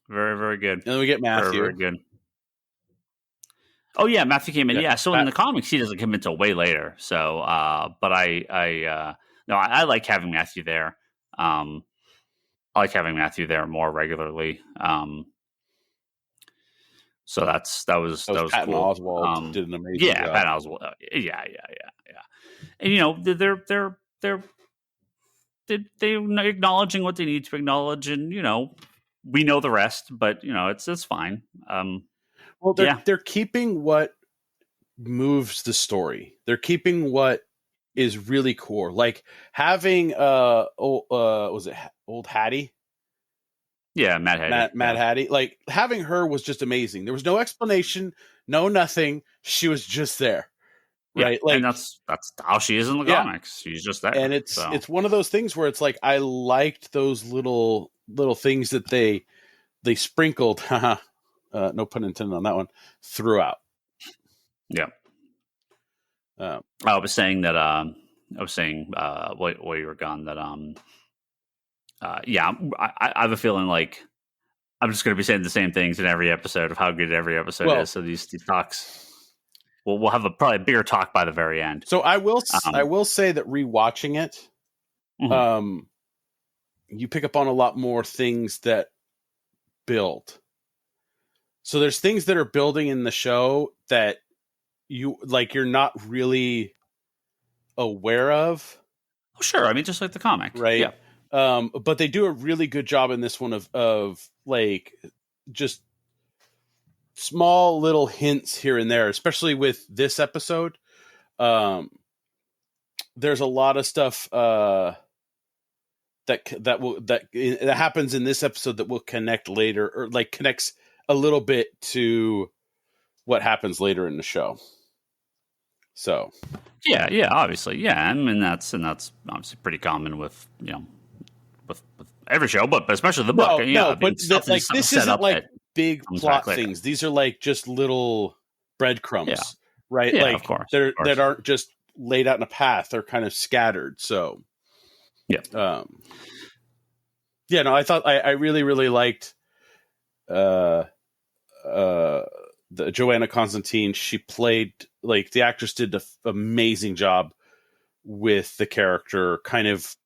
very good. And then we get Matthew. Very, very good. Oh yeah, Matthew came in. Yeah, so in the comics he doesn't come until way later. So, but I like having Matthew there. I like having Matthew there more regularly. So that was Patton cool. Oswalt did an amazing job. Patton Oswalt. Yeah. And they're acknowledging what they need to acknowledge, and we know the rest, but it's fine. Well, they're keeping what moves the story. They're keeping what is really core, like having was it Old Hattie? Yeah, Mad Hattie. Mad Hattie. Like having her was just amazing. There was no explanation, no nothing. She was just there, right? Like and that's how she is in the comics. She's just there, and it's one of those things where it's like I liked those little things that they sprinkled. No pun intended on that one. Throughout. Yeah. I was saying that. While you were gone, that I have a feeling like I'm just going to be saying the same things in every episode of how good every episode is. So these talks, we'll have probably a bigger talk by the very end. So I will say that rewatching it, you pick up on a lot more things that build. So there's things that are building in the show that you're not really aware of. Oh, sure. I mean, just like the comic, right? Yeah. But they do a really good job in this one of like just small little hints here and there, especially with this episode. There's a lot of stuff that happens in this episode that will connect later, or like connects a little bit to what happens later in the show. So yeah, obviously, yeah, I mean that's obviously pretty common with with every show, but especially the book. But this isn't like big plot things. These are like just little breadcrumbs, right? Yeah, like of course, that aren't just laid out in a path. They're kind of scattered. So I thought I really, really liked the Joanna Constantine. She played, like, the actress did an amazing job with the character. Kind of,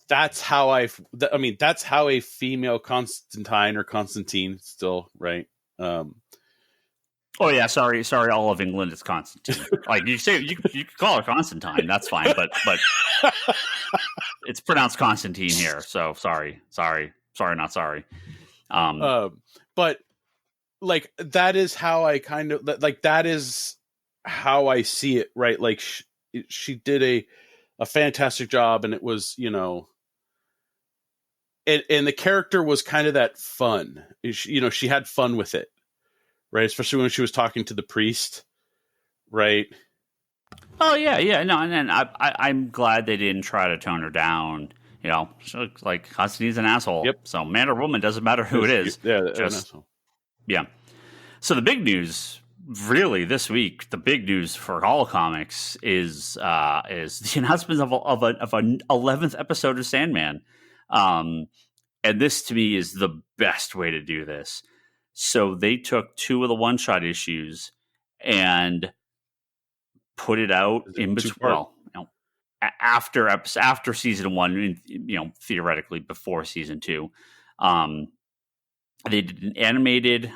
that's how that's how a female Constantine or Constantine still, right? Oh yeah, sorry, all of England is Constantine. Like you say, you could call her Constantine. That's fine, but it's pronounced Constantine here. So sorry, not sorry. But like that is how I kind of like that is how I see it, right? Like she did a fantastic job, and it was and the character was kind of that fun. She had fun with it. Right, especially when she was talking to the priest, right? Oh yeah, no, and then I'm glad they didn't try to tone her down. She looks like Constantine's an asshole. Yep. So man or woman, doesn't matter who it is. Yeah, an asshole. Yeah. So the big news, really, this week, the big news for all comics is the announcement of an 11th episode of Sandman, and this to me is the best way to do this. So they took 2 of the one-shot issues and put it out in between. Well, after season 1, theoretically before season 2. They did an animated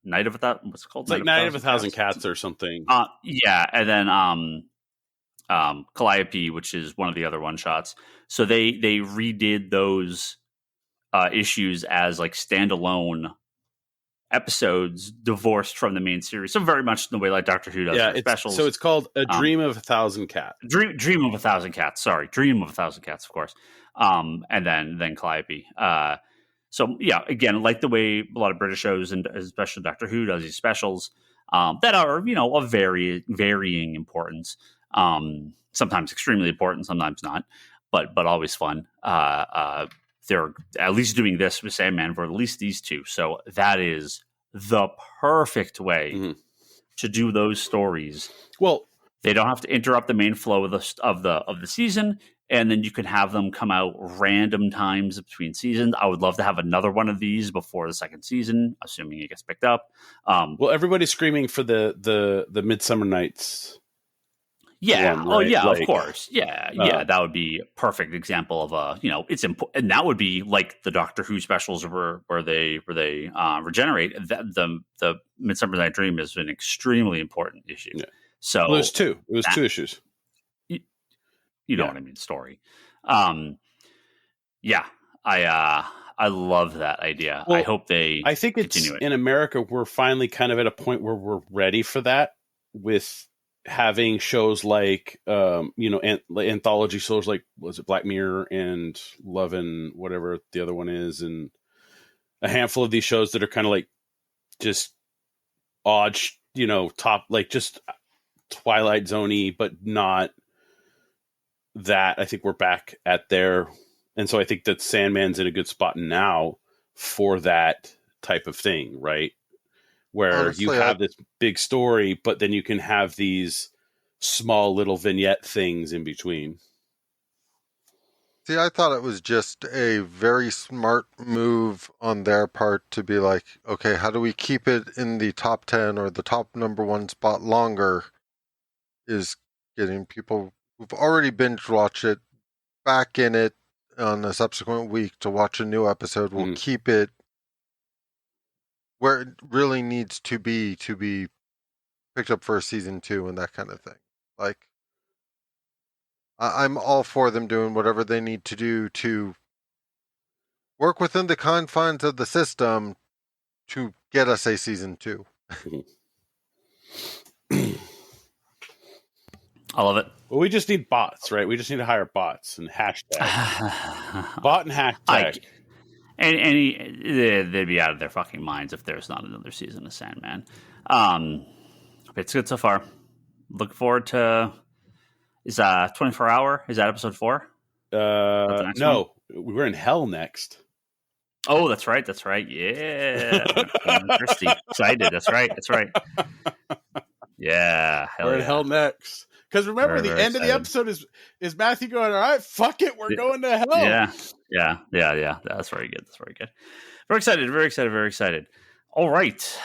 Night of a Thousand. What's it called? It's like Night of a Thousand Cats or something. Yeah, and then Calliope, which is one of the other one shots. So they redid those issues as like standalone episodes, divorced from the main series. So very much in the way like Doctor Who does their specials. So it's called A Dream of a Thousand Cats. Dream of a Thousand Cats. Sorry, Dream of a Thousand Cats, of course. And then Calliope. So yeah, again, like the way a lot of British shows and especially Doctor Who does these specials that are of varying importance. Sometimes extremely important, sometimes not, but always fun. They're at least doing this with Sandman for at least these two. So that is the perfect way to do those stories. Well, they don't have to interrupt the main flow of the season, and then you can have them come out random times between seasons. I would love to have another one of these before the second season, assuming it gets picked up. Well, everybody's screaming for the Midsummer Nights. Yeah. One, right? Of course. Yeah. That would be a perfect example of it's important, and that would be like the Doctor Who specials where they regenerate. The Midsummer Night Dream is an extremely important issue. Yeah. So there's two. It was 2 issues. You know what I mean? Story. Yeah. I love that idea. Well, I hope I think continue it. In America, we're finally kind of at a point where we're ready for that with having shows like, anthology shows like, was it Black Mirror and Love and whatever the other one is, and a handful of these shows that are kind of like just odd, top, like just Twilight Zone-y, but not that. I think we're back at there. And so I think that Sandman's in a good spot now for that type of thing, right? Where honestly, you have this big story, but then you can have these small little vignette things in between. See, I thought it was just a very smart move on their part to be like, okay, how do we keep it in the top 10 or the top #1 spot longer? Is getting people who've already binge watched it back in it on a subsequent week to watch a new episode. Will keep it where it really needs to be picked up for a season 2 and that kind of thing. Like, I'm all for them doing whatever they need to do to work within the confines of the system to get us a season 2. I love it. Well, we just need bots, right? We just need to hire bots and hashtag. Bot and hashtag. They'd be out of their fucking minds if there's not another season of Sandman. It's good so far. Look forward to. Is 24 Hour? Is that episode 4? No, we're in Hell next. Oh, that's right. Yeah, Christy, excited. That's right. Yeah, we're in Hell next. Because remember, the end of the episode is Matthew going, all right, fuck it, we're going to hell. Yeah. That's very good. Very excited. All right.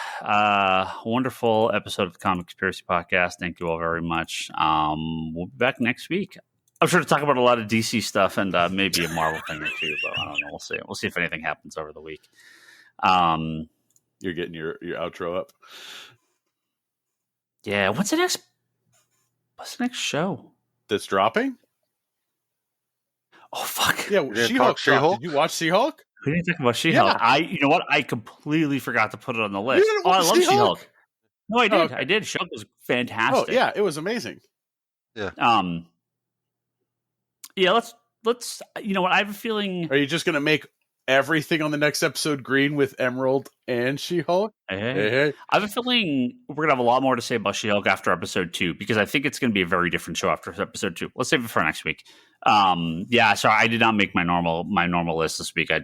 Wonderful episode of the Comic Conspiracy Podcast. Thank you all very much. We'll be back next week. I'm sure to talk about a lot of DC stuff and maybe a Marvel thing or two, but I don't know. We'll see if anything happens over the week. You're getting your outro up. Yeah. What's the next show that's dropping? Oh fuck! Yeah, She-Hulk. Did you watch She-Hulk? We didn't talk about She-Hulk. Yeah. You know what? I completely forgot to put it on the list. I love She-Hulk. No, I did. Okay. I did. She-Hulk was fantastic. Oh yeah, it was amazing. Yeah. Yeah. Let's. You know what? I have a feeling. Are you just gonna make everything on the next episode green with Emerald and She-Hulk? Hey. I have a feeling we're going to have a lot more to say about She-Hulk after episode 2, because I think it's going to be a very different show after episode 2. Let's save it for next week. Yeah, sorry, I did not make my normal list this week. I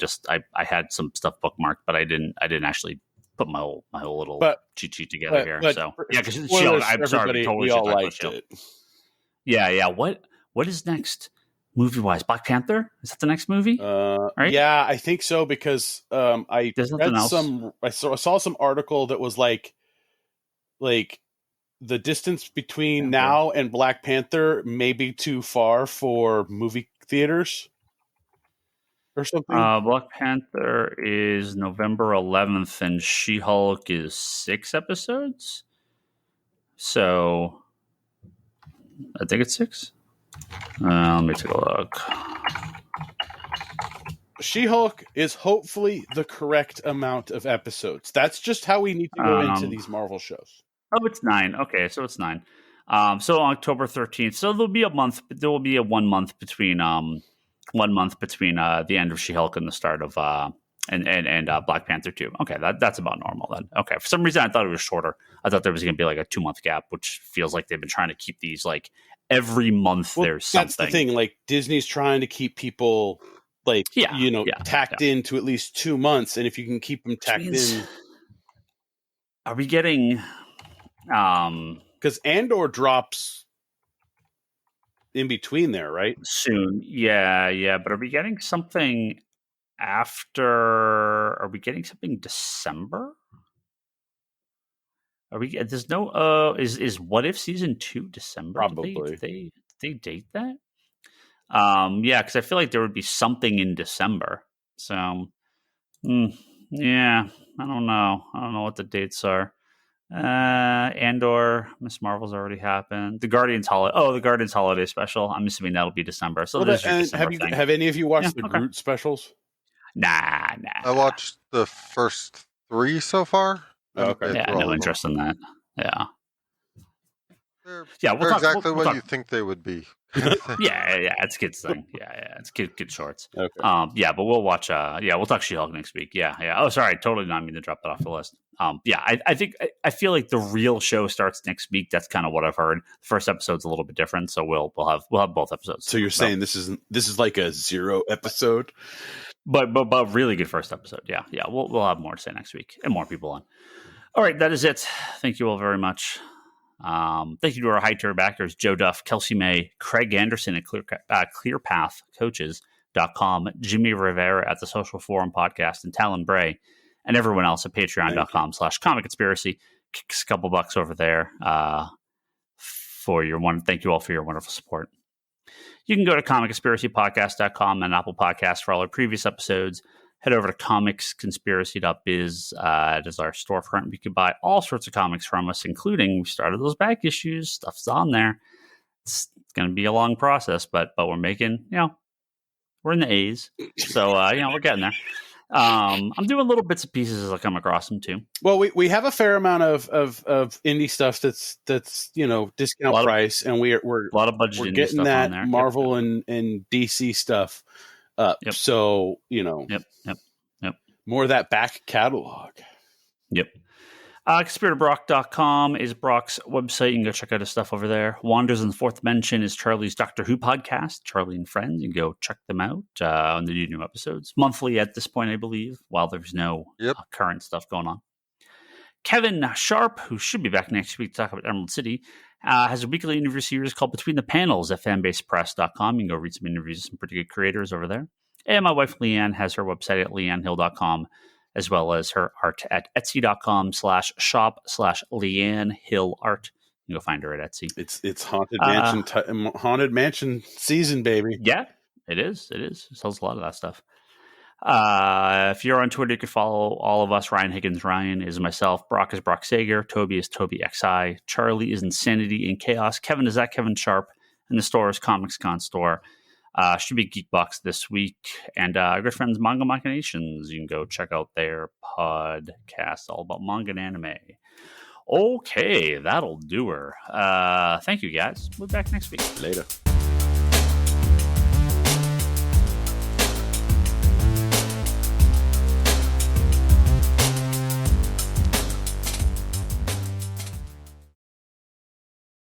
had some stuff bookmarked, but I didn't actually put my whole little cheat sheet together here. So yeah, because She-Hulk, I'm sorry, totally we all liked it. Yeah. What is next? Movie-wise, Black Panther? Is that the next movie? Right? Yeah, I think so, because I saw some article that was like the distance between now and Black Panther may be too far for movie theaters or something. Black Panther is November 11th, and She-Hulk is 6 episodes. So, I think it's 6. Let me take a look. She-Hulk is hopefully the correct amount of episodes. That's just how we need to go into these Marvel shows. Oh, it's 9. Okay, so it's 9. So October 13th. So there'll be a month. There will be a 1 month between the end of She-Hulk and the start of and Black Panther 2. Okay, that's about normal then. Okay, for some reason I thought it was shorter. I thought there was going to be like a 2-month gap, which feels like they've been trying to keep these like every month. There's something. That's the thing. Like Disney's trying to keep people tacked into at least 2 months, and if you can keep them tacked in, are we getting? Because Andor drops in between there, right? Soon, yeah. But are we getting something after? Are we getting something December? Are we? There's no. Is What If season 2 December? Probably. Did they date that? Yeah, because I feel like there would be something in December. So, yeah, I don't know. I don't know what the dates are. Andor, Miss Marvel's already happened. The Guardians holiday special. I'm assuming that'll be December. So have any of you watched the Groot specials? Nah. I watched the first 3 so far. Okay. Yeah, no interest in that. Yeah. They're exactly what you think they would be. yeah, it's kids thing. Yeah, it's kid shorts. Okay. But we'll watch. We'll talk She-Hulk next week. Yeah. Oh, sorry, totally not mean to drop that off the list. I feel like the real show starts next week. That's kind of what I've heard. The first episode's a little bit different, so we'll have both episodes. So you're saying this is like a 0 episode, but really good first episode. Yeah. We'll have more to say next week and more people on. All right, that is it. Thank you all very much. Thank you to our high tier backers, Joe Duff, Kelsey May, Craig Anderson at ClearPathCoaches.com, Jimmy Rivera at the Social Forum Podcast, and Talon Bray, and everyone else at Patreon.com/Comic Conspiracy. Kick us a couple bucks over there thank you all for your wonderful support. You can go to ComicConspiracyPodcast.com and Apple Podcasts for all our previous episodes. Head over to comicsconspiracy.biz. It is our storefront. You can buy all sorts of comics from us, including we started those back issues. Stuff's on there. It's going to be a long process, but we're making, we're in the A's. So, we're getting there. I'm doing little bits and pieces as I come across them too. Well, we have a fair amount of indie stuff that's discount price, and we're a lot of budget. We're getting that on there. Marvel and DC stuff up. Yep. So Yep. More of that back catalog. Yep. ConspiratorBrock.com is Brock's website. You can go check out his stuff over there. Wanders in the Fourth Dimension is Charlie's Doctor Who podcast, Charlie and Friends. You can go check them out on the new episodes. Monthly at this point, I believe, while there's no current stuff going on. Kevin Sharp, who should be back next week to talk about Emerald City, has a weekly interview series called Between the Panels at fanbasepress.com. You can go read some interviews with some pretty good creators over there. And my wife, Leanne, has her website at leannehill.com, as well as her art at etsy.com/shop/Leanne Hill Art. You can go find her at Etsy. It's haunted mansion season, baby. Yeah, it is. It sells a lot of that stuff. If you're on Twitter, you can follow all of us. Ryan Higgins. Ryan is myself. Brock is Brock Sager. Toby is Toby XI. Charlie is Insanity and Chaos. Kevin is at Kevin Sharp. And the store is Comics Con Store. Should be Geekbox this week. And our good friends, Manga Machinations. You can go check out their podcast all about manga and anime. Okay, that'll do her. Thank you, guys. We'll be back next week. Later.